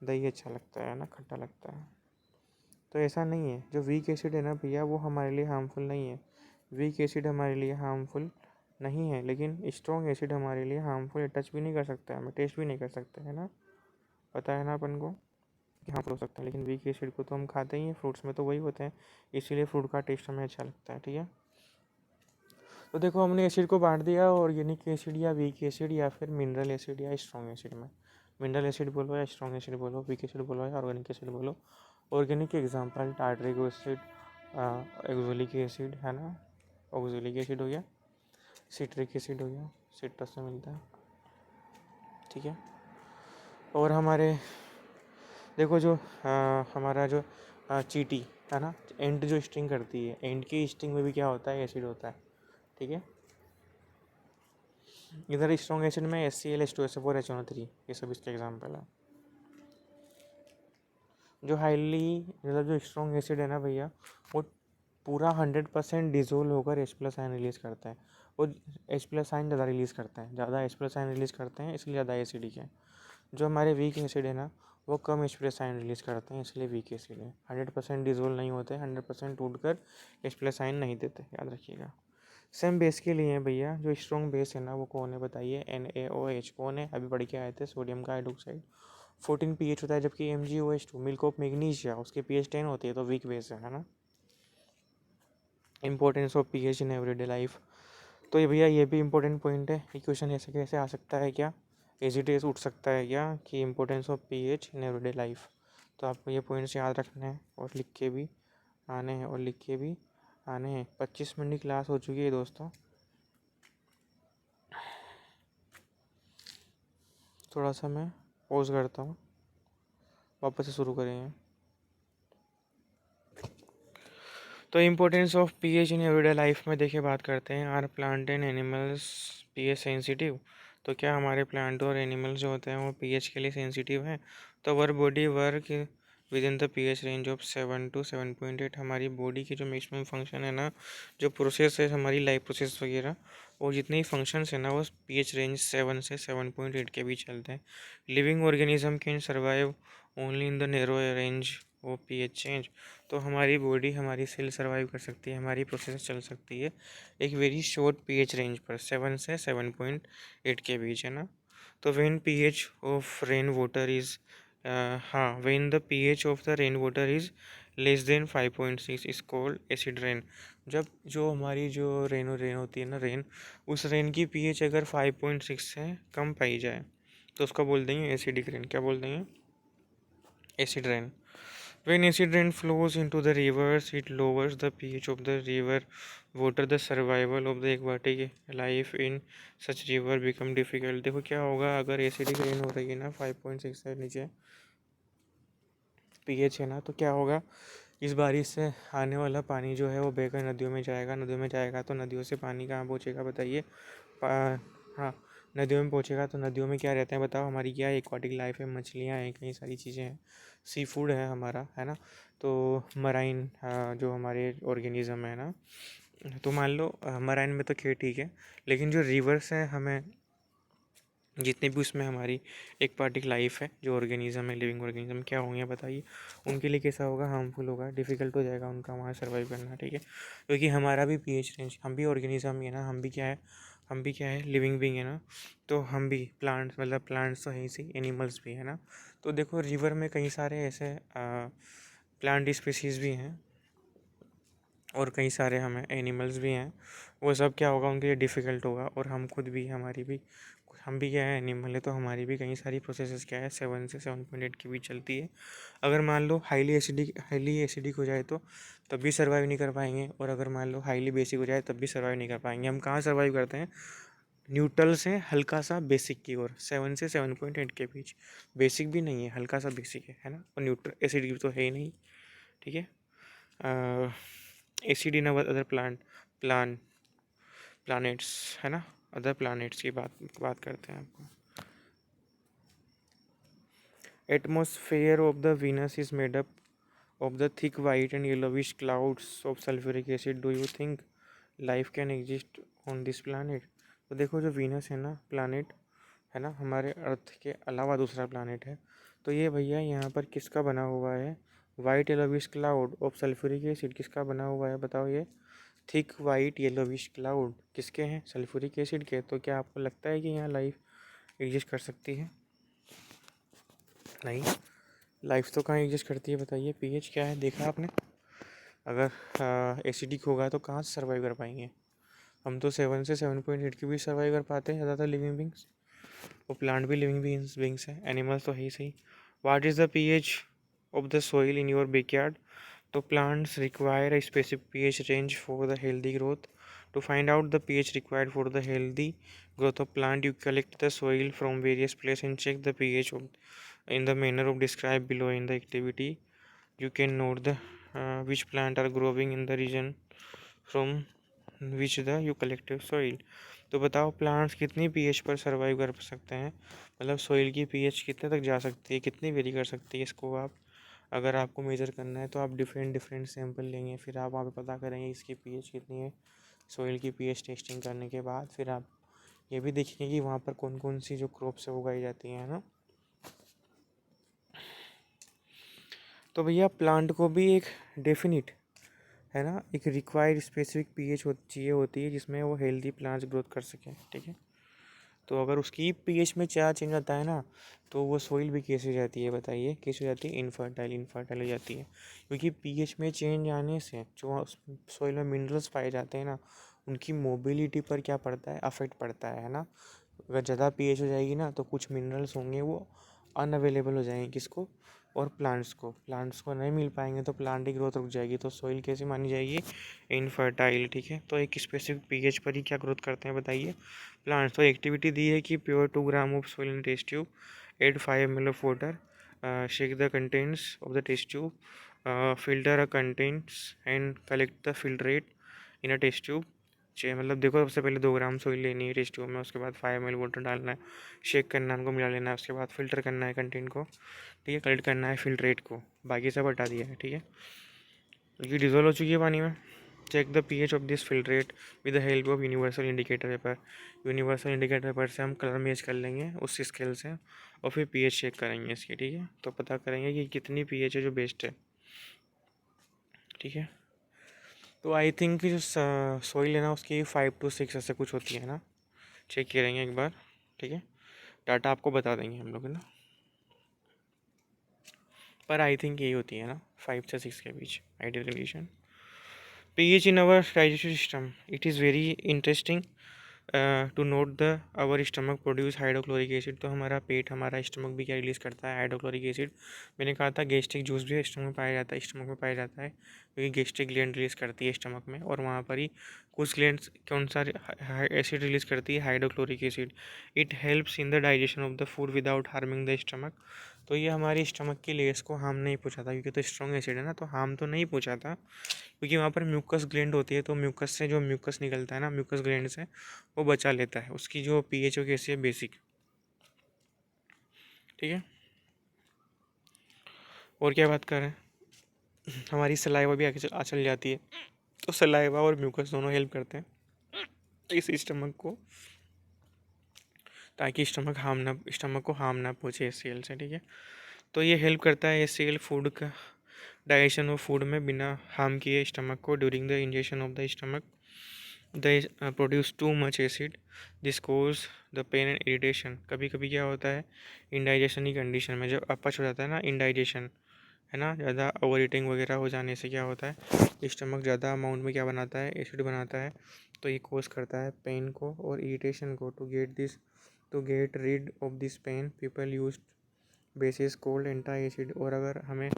दही अच्छा लगता है ना, खट्टा लगता है। तो ऐसा नहीं है, जो वीक एसिड है ना भैया, वो हमारे लिए हार्मफुल नहीं है। वीक एसिड हमारे लिए हार्मफुल नहीं है, लेकिन स्ट्रॉन्ग एसिड हमारे लिए हार्मफुल है। टच भी नहीं कर सकता है, हमें टेस्ट भी नहीं कर सकते, है ना। पता है ना अपन को कि हार्मफुल हो सकता है, लेकिन वीक एसिड को तो हम खाते ही हैं, फ्रूट्स में तो वही होते हैं, इसीलिए फ्रूट का टेस्ट हमें अच्छा लगता है, ठीक है। तो देखो हमने एसिड को बांट दिया ऑर्गेनिक एसिड या वीक एसिड या फिर मिनरल एसिड या स्ट्रॉन्ग एसिड में। मिनरल एसिड बोलो या स्ट्रॉन्ग एसिड बोलो, वीक एसिड बोलो या ऑर्गेनिक एसिड बोलो। ऑर्गेनिक के एग्जांपल टार्ट्रिक एसिड, एक्जोलिक एसिड, है ना। ऑक्जेलिक एसिड हो गया, सिट्रिक एसिड हो गया, सिट्रस से मिलता है, ठीक है। और हमारे देखो जो हमारा जो चीटी है ना, एंड जो स्टिंग करती है, एंड की स्टिंग में भी क्या होता है? एसिड होता है, ठीक है। इधर स्ट्रॉन्ग एसिड में HCl, H2SO4, HNO3, ये सब इसके एग्जाम्पल है। जो हाईली, मतलब जो स्ट्रॉन्ग एसिड है ना भैया, वो पूरा 100% डिजोल्व होकर H प्लस आयन रिलीज़ करता है। वो H प्लस आयन ज़्यादा रिलीज़ करते हैं, ज़्यादा H प्लस आयन रिलीज़ करते हैं, इसलिए ज़्यादा एसिडिक है। जो हमारे वीक एसिड है ना, वो कम H प्लस आयन रिलीज़ करते हैं, इसलिए वीक एसिड है। 100% डिजोल्व नहीं होते, 100% टूट कर H प्लस आयन नहीं देते, याद रखिएगा। सेम बेस के लिए है भैया, जो स्ट्रॉन्ग बेस है ना वो कौन है बताइए, NaOH कौन है, अभी पढ़ के आए थे, सोडियम का हाइड्रोक्साइड। 14 pH होता है, जबकि MgOH2 मिल्क ऑफ मैग्नीशिया उसके pH 10 होती है, तो वीक बेस है ना। Importance of pH in everyday life, तो ये भैया ये भी इंपॉर्टेंट पॉइंट है। ये क्वेश्चन ऐसे कैसे आ सकता है क्या, एजिटेस उठ सकता है क्या कि importance of pH in everyday life. तो आपको ये पॉइंट्स याद रखने हैं और लिख के भी आने हैं, और लिख के भी आने हैं। 25 मिनट की क्लास हो चुकी है दोस्तों, थोड़ा सा मैं पॉज करता हूँ, वापस से शुरू करेंगे। तो importance of pH in everyday life में देखिए बात करते हैं। Are plant and animals pH sensitive, तो क्या हमारे प्लांट और एनिमल्स जो होते हैं वो पीएच के लिए सेंसिटिव हैं। तो our body work with in the pH range of 7 to 7.8। हमारी बॉडी की जो मैक्सिमम फंक्शन है ना, जो प्रोसेस है हमारी लाइफ प्रोसेस वगैरह, और जितने ही फंक्शंस है ना वो पीएच रेंज 7 से 7.8 के बीच चलते हैं। Living organism can survive only in the narrow range of pH change. तो हमारी बॉडी, हमारी सेल सर्वाइव कर सकती है, हमारी प्रोसेस चल सकती है एक वेरी शॉर्ट पीएच रेंज पर, 7 से 7.8 के बीच, है ना। तो when pH of rain water is हाँ, when the pH of the rain water is less than 5.6 is called acid rain. जब जो हमारी जो रेन होती है ना, रेन, उस रेन की पीएच अगर 5.6 से कम पाई जाए तो उसका बोल देंगे एसिडिक रेन। क्या बोल देंगे, acid rain. When acid rain flows into the rivers, it lowers the pH of the river water. The survival of the aquatic life in such river become difficult। देखो क्या होगा अगर एसिडिक रेन हो रही है ना, 5.6 से नीचे पीएच है ना, तो क्या होगा, इस बारिश से आने वाला पानी जो है वो बहकर नदियों में जाएगा। नदियों में जाएगा तो नदियों से पानी कहाँ पहुँचेगा बताइए, हाँ, नदियों में पहुँचेगा। तो नदियों में क्या रहते हैं बताओ, हमारी क्या एक्वाटिक लाइफ है, मछलियाँ हैं, कई सारी चीज़ें हैं, सी फूड है हमारा, है ना। तो मराइन जो हमारे ऑर्गेनिज्म है ना, तो मान लो मराइन में तो खेत ठीक है, लेकिन जो रिवर्स हैं, हमें जितने भी उसमें हमारी एक्वाटिक लाइफ है, जो ऑर्गेनिज्म है, लिविंग ऑर्गेनिज्म, क्या होंगे बताइए, उनके लिए कैसा होगा, हार्मफुल होगा, डिफ़िकल्ट हो जाएगा उनका वहाँ सर्वाइव करना, ठीक है। क्योंकि हमारा भी पीएच रेंज, हम भी ऑर्गेनिज्म ही है ना, हम भी क्या है, लिविंग बीइंग है ना। तो हम भी प्लांट्स, मतलब प्लांट्स तो है ही सही, एनिमल्स भी है ना। तो देखो रिवर में कई सारे ऐसे प्लांट स्पीसीज़ भी हैं और कई सारे हमें एनिमल्स भी हैं। वो सब क्या होगा, उनके लिए डिफ़िकल्ट होगा। और हम खुद भी, हमारी भी, हम भी क्या है, एनिमल है, तो हमारी भी कई सारी प्रोसेसेस क्या है 7 से 7.8 के बीच चलती है। अगर मान लो हाईली एसिडिक हो जाए तो तब भी सर्वाइव नहीं कर पाएंगे, और अगर मान लो हाईली बेसिक हो जाए तब भी सर्वाइव नहीं कर पाएंगे। हम कहाँ सर्वाइव करते हैं, न्यूट्रल से हल्का सा बेसिक की ओर, 7 से 7.8 के बीच। बेसिक भी नहीं है, हल्का सा बेसिक है ना, और न्यूट्रल एसिडिक तो है ही नहीं, ठीक है। Acid in other plan planets, है ना, अदर प्लानेट्स की बात करते हैं आपको। Atmosphere of the Venus is made up of the thick white and yellowish clouds of sulphuric acid. Do you think life can exist on this planet. तो देखो जो वीनस है ना, प्लानट है ना, हमारे अर्थ के अलावा दूसरा प्लानट है। तो ये भैया यहाँ पर किसका बना हुआ है, white yellowish cloud of sulphuric acid किसका बना हुआ है बताओ। ये थिक वाइट येलोविश क्लाउड किसके हैं, सल्फ्यूरिक एसिड के। तो क्या आपको लगता है कि यहाँ लाइफ एग्जिस्ट कर सकती है, नहीं। लाइफ तो कहाँ एग्जिस्ट करती है बताइए, पीएच क्या है देखा आपने। अगर एसिडिक होगा तो कहाँ से सर्वाइव कर पाएंगे। हम तो 7 से 7.8 के भी सर्वाइव कर पाते हैं ज़्यादातर लिविंग बींग्स, वो प्लांट भी लिविंग बींग्स हैं, एनिमल्स तो है ही सही। What is the pH of the soil in your backyard. तो plants require a specific pH range for the healthy growth. To find out the pH required for the healthy growth of plant, you collect the soil from various places and check the pH in the manner of described below in the activity. You can note the which plant are growing in the region from which the you collected soil. तो बताओ plants कितनी pH पर survive कर सकते हैं, मतलब soil की pH कितने तक जा सकती है, कितनी वेरी कर सकती है, इसको आप अगर आपको मेजर करना है तो आप डिफरेंट डिफरेंट सैंपल लेंगे, फिर आप वहाँ पे पता करेंगे इसकी पीएच कितनी है। सोइल की पीएच टेस्टिंग करने के बाद फिर आप ये भी देखेंगे कि वहाँ पर कौन कौन सी जो क्रॉप्स उगाई जाती हैं, है ना। तो भैया प्लांट को भी एक डेफिनिट, है ना, एक रिक्वायर्ड स्पेसिफिक पीएच चाहिए होती है जिसमें वो हेल्दी प्लांट्स ग्रोथ कर सकें, ठीक है। तो अगर उसकी पीएच में क्या चेंज आता है ना, तो वो सोइल भी कैसे हो जाती है, बताइए कैसे हो जाती है, इनफर्टाइल इनफर्टाइल हो जाती है। क्योंकि पीएच में चेंज आने से जो सोइल में मिनरल्स पाए जाते हैं ना, उनकी मोबिलिटी पर क्या पड़ता है, अफेक्ट पड़ता है ना। अगर ज़्यादा पीएच हो जाएगी ना तो कुछ मिनरल्स होंगे वो अनअवेलेबल हो जाएंगे, किसको, और प्लांट्स को नहीं मिल पाएंगे तो प्लांट की ग्रोथ रुक जाएगी। तो सोइल कैसे मानी जाएगी, इनफर्टाइल, ठीक है। तो एक स्पेसिफिक पीएच पर ही क्या ग्रोथ करते हैं बताइए प्लांट्स। तो एक्टिविटी दी है कि pure 2 gram of soil in test tube, add 5 ml of water, shake the contents of the test tube, filter a contents and collect the filtrate in a test tube. मतलब देखो, सबसे पहले 2 ग्राम soil लेनी है test tube में, उसके बाद 5 ml water डालना है, शेक करना है, उनको मिला लेना है, उसके बाद फिल्टर करना है कंटेंट को, ठीक है, कलेक्ट करना है फिल्ट्रेट को, बाकी सब हटा दिया है, ठीक है। ये डिजोल्व हो चुकी है पानी में। Check the pH of this filtrate with the help of universal indicator paper. Universal indicator paper से हम कलर मैच कर लेंगे उस स्केल से, और फिर पीएच चेक करेंगे इसकी, ठीक है। तो पता करेंगे कि कितनी पीएच है जो बेस्ट है, ठीक है। तो आई थिंक जो सोइल है ना उसकी 5 to 6 ऐसे कुछ होती है ना, चेक करेंगे एक बार, ठीक है। डाटा आपको बता देंगे हम लोग, है ना, पर आई थिंक यही होती है ना, 5 से 6 के बीच ideal condition. pH in our digestive system, it is very interesting to note the our stomach produce hydrochloric acid. तो हमारा पेट, हमारा स्टमक भी क्या रिलीज़ करता है, हाइड्रोक्लोरिक एसिड। मैंने कहा था गैस्ट्रिक जूस भी स्टमक में पाया जाता है, स्टमक में पाया जाता है क्योंकि गैस्ट्रिक ग्लैंड रिलीज़ करती है स्टमक में, और वहाँ पर ही कुछ ग्लैंड्स कौन सा एसिड रिलीज़ करती है, hydrochloric acid. It helps in the digestion of the food without harming the stomach. तो ये हमारी स्टमक की लेयर्स को हार्म नहीं पहुँचाता, क्योंकि तो स्ट्रॉन्ग एसिड है ना, तो हार्म तो नहीं पहुँचाता, क्योंकि वहाँ पर म्यूकस ग्लैंड होती है, तो म्यूकस से जो म्यूकस निकलता है ना, म्यूकस ग्लैंड से वो बचा लेता है। उसकी जो पीएच हो कैसी है, बेसिक, ठीक है। और क्या बात कर रहे हैं, हमारी सलाइवा भी आगे चल जाती है। तो सलाइवा और म्यूकस दोनों हेल्प करते हैं इस स्टमक को, ताकि स्टमक को हार्म ना पहुँचे एचसीएल से, ठीक है। तो ये हेल्प करता है एचसीएल फूड का डाइजेशन ऑफ फूड में बिना हार्म किए स्टमक को। During the injection of the stomach the produce too much acid, this cause the pain and irritation. कभी कभी क्या होता है, इंडाइजेशन की कंडीशन में जब अपच हो जाता है ना, इंडाइजेशन, है ना, ज़्यादा ओवर ईटिंग वगैरह हो जाने से क्या होता है, स्टमक ज़्यादा अमाउंट में क्या बनाता है, एसिड बनाता है। तो ये कोज करता है पेन को और इरिटेशन को। To get rid of this pain people use bases called anti acid. और अगर हमें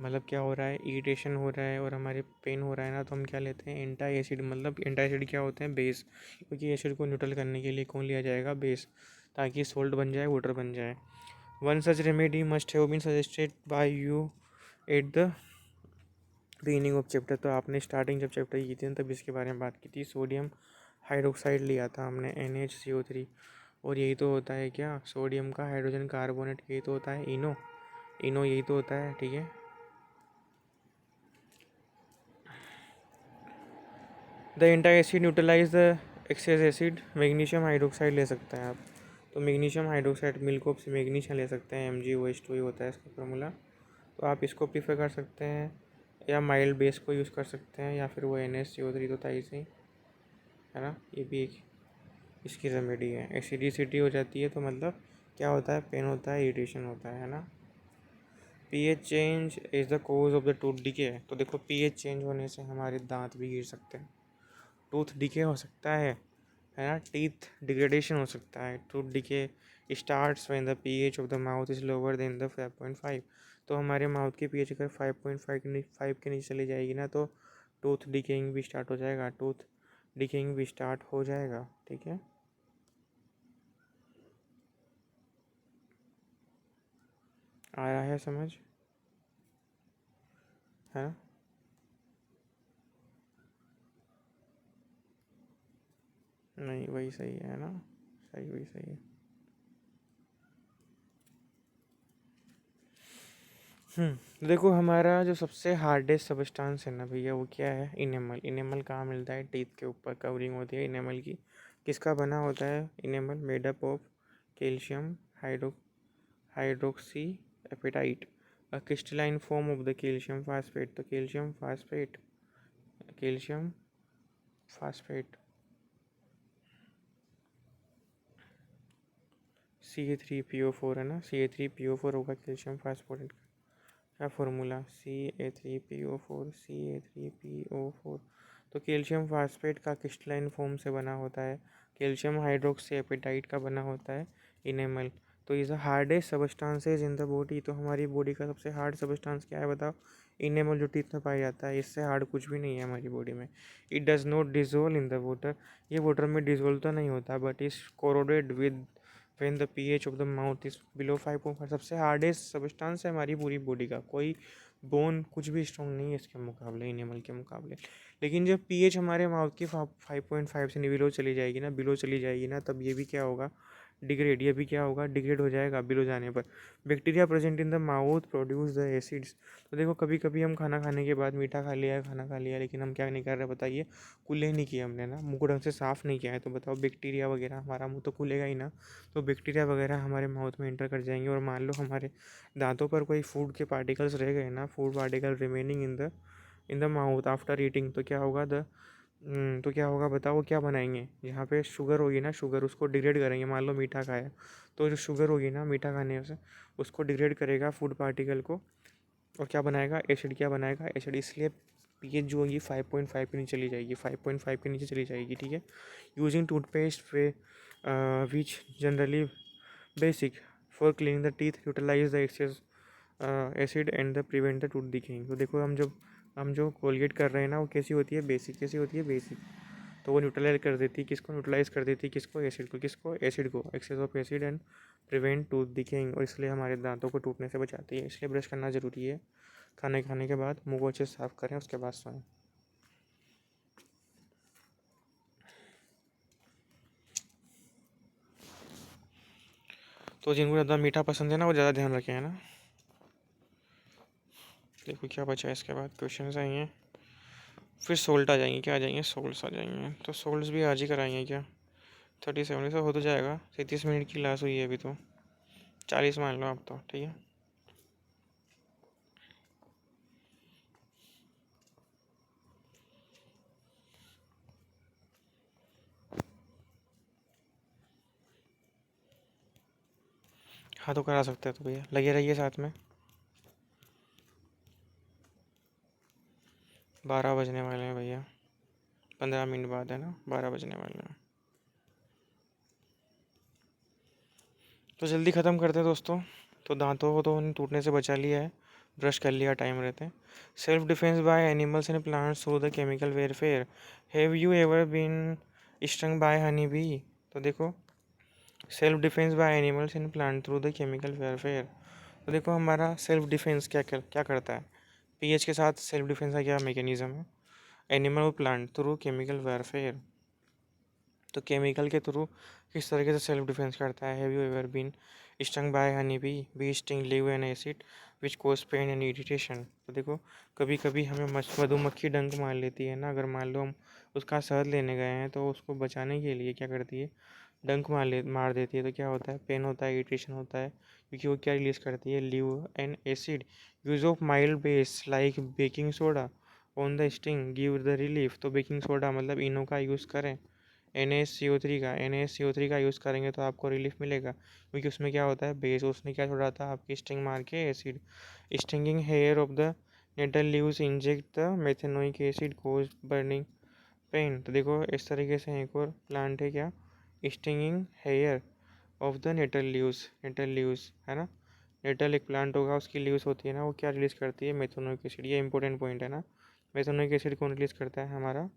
मतलब क्या हो रहा है, इरिटेशन हो रहा है और हमारे पेन हो रहा है ना, तो हम क्या लेते हैं, एंटी एसिड। मतलब एंटी एसिड क्या होते हैं, बेस, क्योंकि एसिड को न्यूट्रल करने के लिए कौन लिया जाएगा, बेस, ताकि सोल्ट बन जाए, वाटर बन जाए। One such remedy must have been suggested by you at the beginning of chapter. तो आपने स्टार्टिंग जब चैप्टर की थी तब इसके बारे में बात की थी, सोडियम हाइड्रोक्साइड लिया था हमने, NaHCO3। और यही तो होता है क्या, सोडियम का हाइड्रोजन कार्बोनेट, यही तो होता है इनो, इनो यही तो होता है, ठीक है। The anti acid neutralise the excess acid. Magnesium hydroxide ले सकते हैं आप, तो magnesium hydroxide milk of magnesium ले सकते हैं, MgOH2 ही होता है इसका फार्मूला। तो आप इसको प्रीफर कर सकते हैं, या माइल्ड बेस को यूज़ कर सकते हैं, या फिर वो NaCO3 तो था ही सही, है ना। ये भी एक इसकी रेमेडी है। एसिडिसिटी हो जाती है तो मतलब क्या होता है, पेन होता है, इरिटेशन होता है ना। PH change is the cause of the tooth decay. तो देखो पीएच चेंज होने से हमारे दांत भी गिर सकते हैं, टूथ डिके हो सकता है ना, टीथ डिग्रेडेशन हो सकता है। Tooth decay starts when the pH of the mouth is lower than the 5.5। तो हमारे माउथ की पीएच अगर 5.5 के नीचे चली जाएगी ना, तो टूथ डिकेइंग भी स्टार्ट हो जाएगा, टूथ डिकेइंग भी स्टार्ट हो जाएगा, ठीक है। आ रहा है समझ, है ना। नहीं वही सही है ना, सही, वही सही है। तो देखो हमारा जो सबसे हार्डेस्ट सबस्टांस है ना भैया, वो क्या है? इनेमल। इनेमल कहाँ मिलता है? टीथ के ऊपर कवरिंग होती है इनेमल की। किसका बना होता है enamel? Made up of calcium hydroxyapatite, a crystalline form of the calcium phosphate. तो कैल्शियम फास्फेट CA3PO4 है ना, CA3PO4 होगा कैल्शियम फास्फोरेट का फॉर्मूला, CA3PO4। तो कैल्शियम फास्फेट का क्रिस्टलाइन फॉर्म से बना होता है, कैल्शियम हाइड्रोक्सी एपेटाइट का बना होता है इनेमल। तो is the hardest substances in the body. तो हमारी बॉडी का सबसे हार्ड सबस्टांस क्या है बताओ? इनेमल, जो टीथ में पाया जाता है। इससे हार्ड कुछ भी नहीं है हमारी बॉडी में। It does not dissolve in the water. ये वाटर में डिजोल्व तो नहीं होता, but is corroded with when the pH of the mouth is below 5.5। सबसे हार्डेस्ट सब्सटेंस है हमारी पूरी बॉडी का। कोई बोन कुछ भी स्ट्रॉन्ग नहीं है इसके मुकाबले, एनिमल के मुकाबले। लेकिन जब पीएच हमारे माउथ की 5.5 से बिलो चली जाएगी ना, तब ये भी क्या होगा? डिग्रेड। ये भी क्या होगा? डिग्रेड हो जाएगा बिलो जाने पर। Bacteria present in the mouth produce the acids. तो देखो कभी कभी हम खाना खाने के बाद मीठा खा लिया, खाना खा लिया, लेकिन हम क्या नहीं कर रहे बताइए? कुल्ले नहीं किए हमने ना, मुंह को ढंग से साफ़ नहीं किया है, तो बताओ बैक्टीरिया वगैरह, हमारा मुंह तो खुलेगा ही ना। तो बैक्टीरिया वगैरह हमारे माउथ में एंटर कर जाएंगे, और मान लो हमारे दांतों पर कोई फूड के पार्टिकल्स रह गए ना, food particle remaining in the mouth after eating, तो क्या होगा? तो क्या होगा बताओ? क्या बनाएंगे? यहाँ पे शुगर होगी ना, शुगर उसको डिग्रेड करेंगे। मान लो मीठा खाया, तो जो शुगर होगी ना मीठा खाने से, उसको डिग्रेड करेगा फूड पार्टिकल को, और क्या बनाएगा? एसिड। क्या बनाएगा? एसिड। इसलिए पीएच जो होगी 5.5 के नीचे चली जाएगी, 5.5 के नीचे चली जाएगी, ठीक है। Using toothpaste way which generally basic for cleaning the teeth utilise the excess acid and the prevent the tooth decaying. तो देखो हम जो कोलगेट कर रहे हैं ना, वो कैसी होती है? बेसिक। कैसी होती है? बेसिक। तो वो न्यूट्रलाइज कर देती है किसको? न्यूट्रलाइज कर देती है किसको? एसिड को। किसको? एसिड को। Excess of acid and prevent tooth decaying, और इसलिए हमारे दांतों को टूटने से बचाती है। इसलिए ब्रश करना ज़रूरी है। खाने के बाद मुंह को अच्छे से साफ़ करें, उसके बाद सोएं। तो जिनको ज़्यादा मीठा पसंद है ना, वो ज़्यादा ध्यान रखें, है ना। देखो क्या बचा है इसके बाद, क्वेश्चन आएंगे। फिर सोल्ट आ जाएंगे। क्या आ जाएंगे? सोल्ट्स आ जाएंगे। तो सोल्ट्स भी आज ही कराएंगे क्या? 37 से हो तो जाएगा। 37 मिनट की क्लास हुई है अभी तो, 40 मान लो आप तो, ठीक है। हाँ तो करा सकते हैं, तो भैया लगे रहिए साथ में। 12 बजने वाले हैं भैया, 15 मिनट बाद, है ना, 12 बजने वाले हैं। तो जल्दी ख़त्म करते हैं दोस्तों। तो दांतों को तो उन्हें टूटने से बचा लिया है, ब्रश कर लिया टाइम रहते। Self defence by animals and plants through the chemical warfare. Have you ever been stung by honey bee? तो देखो, self defence by animals and plant through the chemical warfare. तो देखो हमारा सेल्फ डिफेंस क्या करता है? PH के साथ सेल्फ डिफेंस का क्या मैकेनिज्म है? एनिमल और प्लांट थ्रू केमिकल वेरफेयर। तो केमिकल के थ्रू किस तरीके से सेल्फ डिफेंस करता है? Have you ever been stung by honey bee sting leave an acid which cause pain and irritation. तो देखो कभी कभी हमें मधुमक्खी डंक मार लेती है ना, अगर मान लो हम उसका शहद लेने गए हैं, तो उसको बचाने के लिए क्या करती है? डंक मार देती है। तो क्या होता है? पेन होता है, इरिटेशन होता है, क्योंकि वो क्या रिलीज करती है? Leave an acid. Use of mild base like baking soda on the sting give the relief. तो बेकिंग सोडा मतलब इनो का यूज़ करें, NaCO3 का यूज़ करेंगे तो आपको रिलीफ मिलेगा, क्योंकि उसमें क्या होता है? बेस। उसने क्या छोड़ा था? आपकी स्टिंग मार के acid. Stinging hair of the nettle leaves inject the methanoic acid cause burning pain. तो देखो इस तरीके से एक और प्लांट है, क्या? Stinging hair of the nettle leaves है ना। नेटल एक प्लांट होगा, उसकी लीव्स होती है ना, वो क्या रिलीज करती है? Methanoic acid. ये इंपॉर्टेंट पॉइंट है ना। मेथेनोइक एसिड कौन रिलीज करता है? हमारा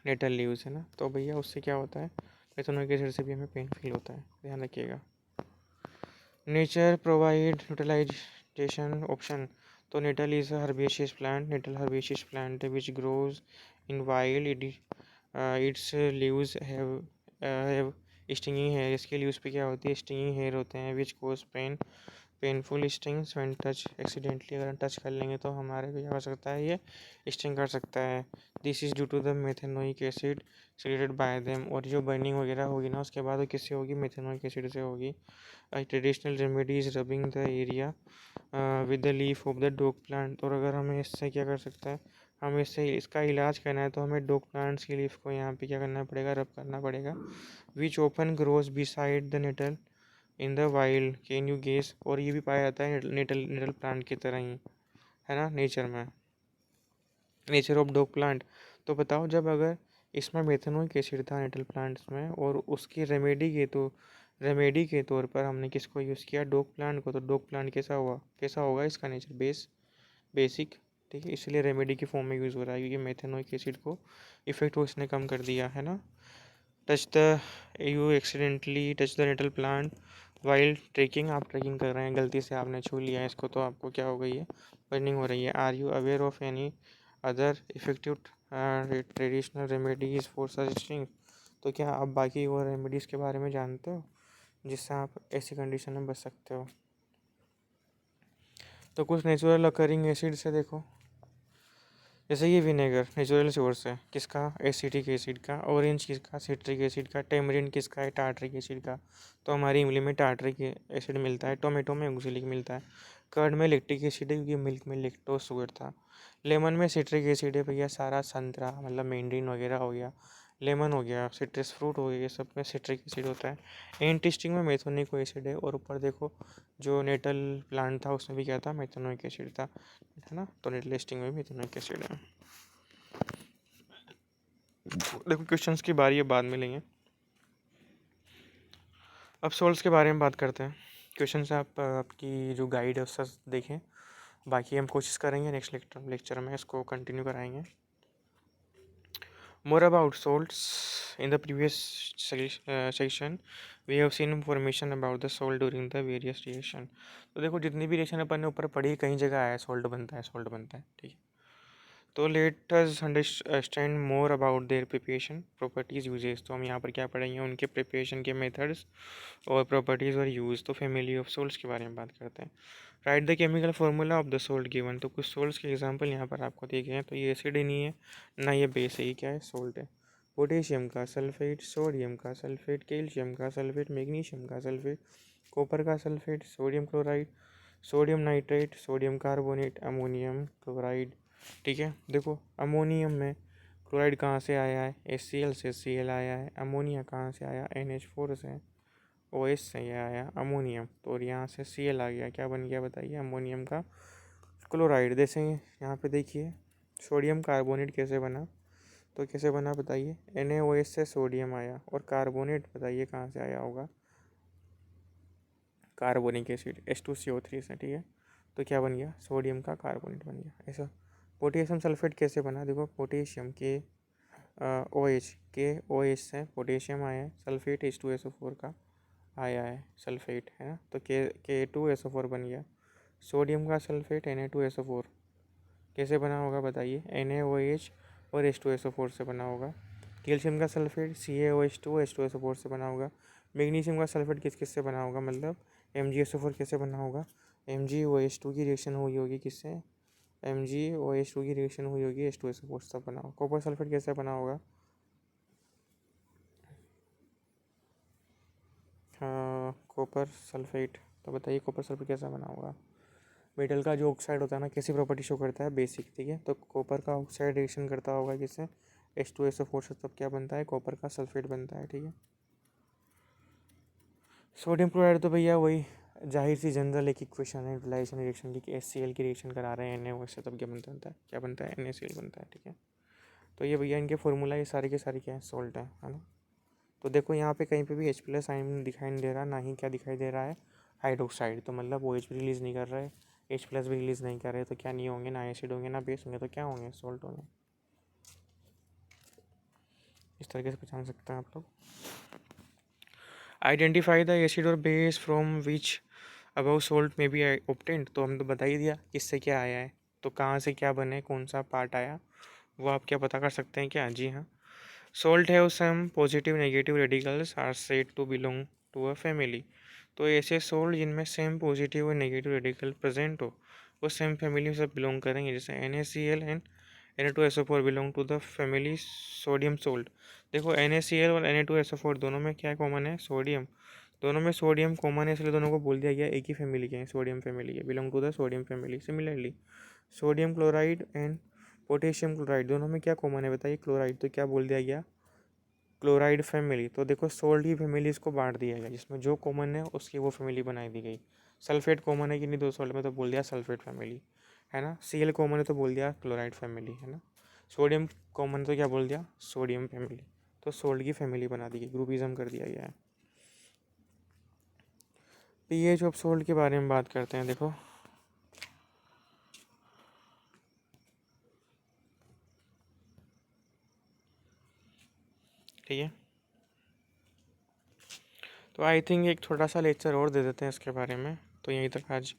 नेटल लीव्स, है ना। तो भैया उससे क्या होता है? मेथेनोइक एसिड से भी हमें पेन फील होता है, ध्यान रखिएगा। Nature provide utilisation option. तो nettle is herbaceous plant, nettle herbaceous plant which grows in wild. Its leaves have stinging hair. इसके लीव्स पे क्या होती है? स्टिंगिंग हेयर होते हैं, which cause pain painful stings when touch accidentally, अगर हम टच कर लेंगे तो हमारे को क्या कर सकता है, ये स्टिंग कर सकता है। This is due to the methanoic acid secreted by them, और जो बर्निंग वगैरह होगी ना उसके बाद वो किससे होगी, मेथेनोइक एसिड से होगी। Traditional remedy is rubbing the area with the leaf of the dog plant, और अगर हमें इससे क्या कर सकता है, हमें इससे इसका इलाज करना है तो हमें डोग प्लांट्स की लीफ को यहाँ पे क्या करना पड़ेगा, रब करना पड़ेगा। Which open grows beside the nettle in the wild, can you guess, और ये भी पाया जाता है नेटल नेटल प्लांट की तरह ही, है ना, नेचर में, नेचर ऑफ डोग प्लांट। तो बताओ, जब अगर इसमें मेथनोइक एसिड था नेटल प्लांट्स में, और उसकी रेमेडी के तौर पर हमने किसको यूज़ किया, डोग प्लांट को, तो डोग प्लांट कैसा हुआ, कैसा होगा इसका नेचर, बेसिक, ठीक है, इसलिए रेमेडी की फॉर्म में यूज़ हो रहा है, क्योंकि मेथनोइक एसिड को इफेक्ट वो इसने कम कर दिया है ना। Touch the you accidentally touch the nettle plant while trekking, आप ट्रेकिंग कर रहे हैं, गलती से आपने छू लिया है इसको, तो आपको क्या हो गई है, बर्निंग हो रही है। Are you aware of any other effective traditional remedies for such things, तो क्या आप बाकी और रेमेडीज़ के बारे में जानते हो जिससे आप ऐसी कंडीशन में बच सकते हो। तो कुछ नेचुरल अकरिंग एसिड से देखो, जैसे ये विनेगर नेचुरल सोर्स है किसका, एसिटिक एसिड का, ऑरेंज किसका, सिट्रिक एसिड का, टेमरिन किसका है, टार्ट्रिक एसिड का, तो हमारी इमली में टार्ट्रिक एसिड मिलता है, टोमेटो में ऑक्सैलिक मिलता है, कर्ड में लैक्टिक एसिड है क्योंकि मिल्क में लैक्टोज शुगर था, लेमन में सिट्रिक एसिड है भैया, सारा संतरा मतलब मैंड्रीन वगैरह हो गया, लेमन हो गया, सिट्रस फ्रूट हो गया, ये सब में सिट्रिक एसिड होता है। एंटिस्टिंग में मेथोनिक एसिड है, और ऊपर देखो जो नेटल प्लांट था उसमें भी क्या था, मेथोनिक एसिड था, है ना, तो नेटल एस्टिंग में भी मेथोनिक एसिड है। देखो क्वेश्चंस की बारी है, बाद में लेंगे। अब सोल्स के बारे में बात करते हैं। क्वेश्चन से आप आपकी जो गाइड है उससे देखें, बाकी हम कोशिश करेंगे नेक्स्ट लेक्चर में इसको कंटिन्यू कराएंगे। More about salts. In the previous section, we have seen information about the salt during the various reaction. तो देखो जितनी भी रिएक्शन अपन ने ऊपर पढ़ी कहीं जगह आया सॉल्ट बनता है, सॉल्ट बनता है, ठीक है। तो let us understand more about their preparation properties uses, तो हम यहाँ पर क्या पढ़ेंगे, उनके प्रिपरेशन के मेथड्स और प्रॉपर्टीज़ और यूज़। तो फैमिली ऑफ सोल्ट्स के बारे में बात करते हैं। Right the chemical formula of the salt given, तो कुछ सोल्ट्स के एग्जांपल यहाँ पर आपको दिए गए हैं। तो ये एसिड ही नहीं है ना ये बेस है, ये क्या है, सोल्ट है। पोटेशियम का सल्फेट, सोडियम का सल्फेट, कैल्शियम का सल्फेट, मैग्नीशियम का सल्फेट, कॉपर का sulphate, sodium chloride, sodium nitrate, sodium carbonate, ammonium chloride, ठीक है। देखो अमोनियम में क्लोराइड कहाँ से आया है, HCl से Cl आया है, अमोनिया कहाँ से आया, NH4 से, OH से ये आया अमोनियम, तो और यहाँ से Cl आ गया, क्या बन गया बताइए, अमोनियम का क्लोराइड। जैसे यहाँ पे देखिए सोडियम कार्बोनेट कैसे बना, तो कैसे बना बताइए, NaOH से सोडियम आया, और कार्बोनेट बताइए कहाँ से आया होगा, कार्बोनिक एसिड H2CO3 से, ठीक है। तो क्या बन गया, सोडियम का कार्बोनेट बन गया ऐसा। पोटेशियम सल्फेट कैसे बना, देखो पोटेशियम के OH के OH से पोटेशियम आया है, सल्फेट H2SO4 का आया है, सल्फेट है ना, तो K2SO4 बन गया। सोडियम का सल्फेट Na2SO4 कैसे बना होगा बताइए, NaOH और H2SO4 से बना होगा। कैल्शियम का सल्फेट CaOH2 H2SO4 से बना होगा। मैग्नीशियम का सल्फेट किस किस से बना होगा, मतलब MgSO4 कैसे बना होगा, MgOH2 की रिएक्शन हुई होगी किससे, MgOH2 की रिएक्शन हुई होगी H2SO4 से बना होगा। कॉपर सल्फेट कैसे बना होगा, हाँ कॉपर सल्फेट, तो बताइए कॉपर सल्फेट कैसा बना होगा। मेटल का जो ऑक्साइड होता है ना, कैसी प्रॉपर्टी शो करता है, बेसिक, ठीक है। तो कॉपर का ऑक्साइड रिएक्शन करता होगा किससे, H2SO4 से, तब क्या बनता है, कॉपर का सल्फेट बनता है, ठीक है। सोडियम क्लोराइड तो भैया वही जाहिर सी जनरल एक इक्वेशन है यूटिलाइजेशन रिएक्शन की, HCl की रिएक्शन करा रहे हैं NaOH से, तब क्या बनता है, क्या बनता है, NaCl बनता है, ठीक है। तो ये भैया इनके फार्मूला ये सारे के सारे क्या है, सॉल्ट है ना। तो देखो यहाँ पे कहीं पे भी H+ साइन दिखाई नहीं दे रहा, ना ही क्या दिखाई दे रहा है, हाइड्रोक्साइड, तो मतलब OH भी रिलीज़ नहीं कर रहा है, H+ भी रिलीज़ नहीं कर रहे, तो क्या नहीं होंगे, ना एसिड होंगे ना बेस होंगे, तो क्या होंगे, सॉल्ट होंगे। इस तरीके से पहचान सकते हैं आप लोग। आइडेंटिफाई द एसिड और base from which above salt में बी ऑब्टेंड, तो हम तो बता ही दिया किससे क्या आया है, तो कहाँ से क्या बने, कौन सा पार्ट आया, वो आप क्या पता कर सकते हैं क्या, जी हाँ। Salt have some positive negative radicals are said to belong to a family, तो ऐसे सोल्ड जिनमें सेम पॉजिटिव और नेगेटिव रेडिकल प्रेजेंट हो वो सेम फैमिली से बिलोंग करेंगे, जैसे NaCl and Na2SO4 belong to the family sodium salt. देखो NaCl और Na2SO4 दोनों में क्या कॉमन है, सोडियम। दोनों में सोडियम कॉमन है, इसलिए दोनों को बोल दिया गया एक ही फैमिली के हैं, सोडियम फैमिली के, belong to the sodium family. Similarly sodium chloride and potassium chloride दोनों में क्या कॉमन है बताइए, क्लोराइड, तो क्या बोल दिया गया, क्लोराइड फैमिली। तो देखो सोल्ट की फैमिली इसको बांट दिया गया, जिसमें जो कॉमन है उसकी वो फैमिली बनाई दी गई। सल्फेट कॉमन है कि नहीं दो सोल्ट में, तो बोल दिया सल्फेट फैमिली, है ना। Cl कॉमन है तो बोल दिया क्लोराइड फैमिली, है ना। सोडियम कॉमन है तो क्या बोल दिया, सोडियम फैमिली। तो सोल्ट की फैमिली बना दी गई, ग्रुपिज्म कर दिया गया है। पीएच ऑफ सोल्ट के बारे में बात करते हैं। देखो ठीक है, तो आई थिंक एक छोटा सा लेक्चर और दे देते हैं इसके बारे में, तो यहीं तक आज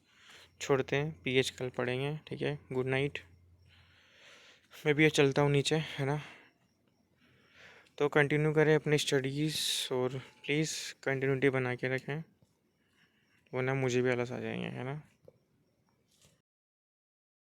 छोड़ते हैं। पीएच कल पढ़ेंगे, ठीक है। Good night. मैं भी ये चलता हूँ नीचे, है ना। तो कंटिन्यू करें अपनी स्टडीज़ और प्लीज़ कंटिन्यूटी बना के रखें, वरना मुझे भी आलस आ जाएंगे, है ना।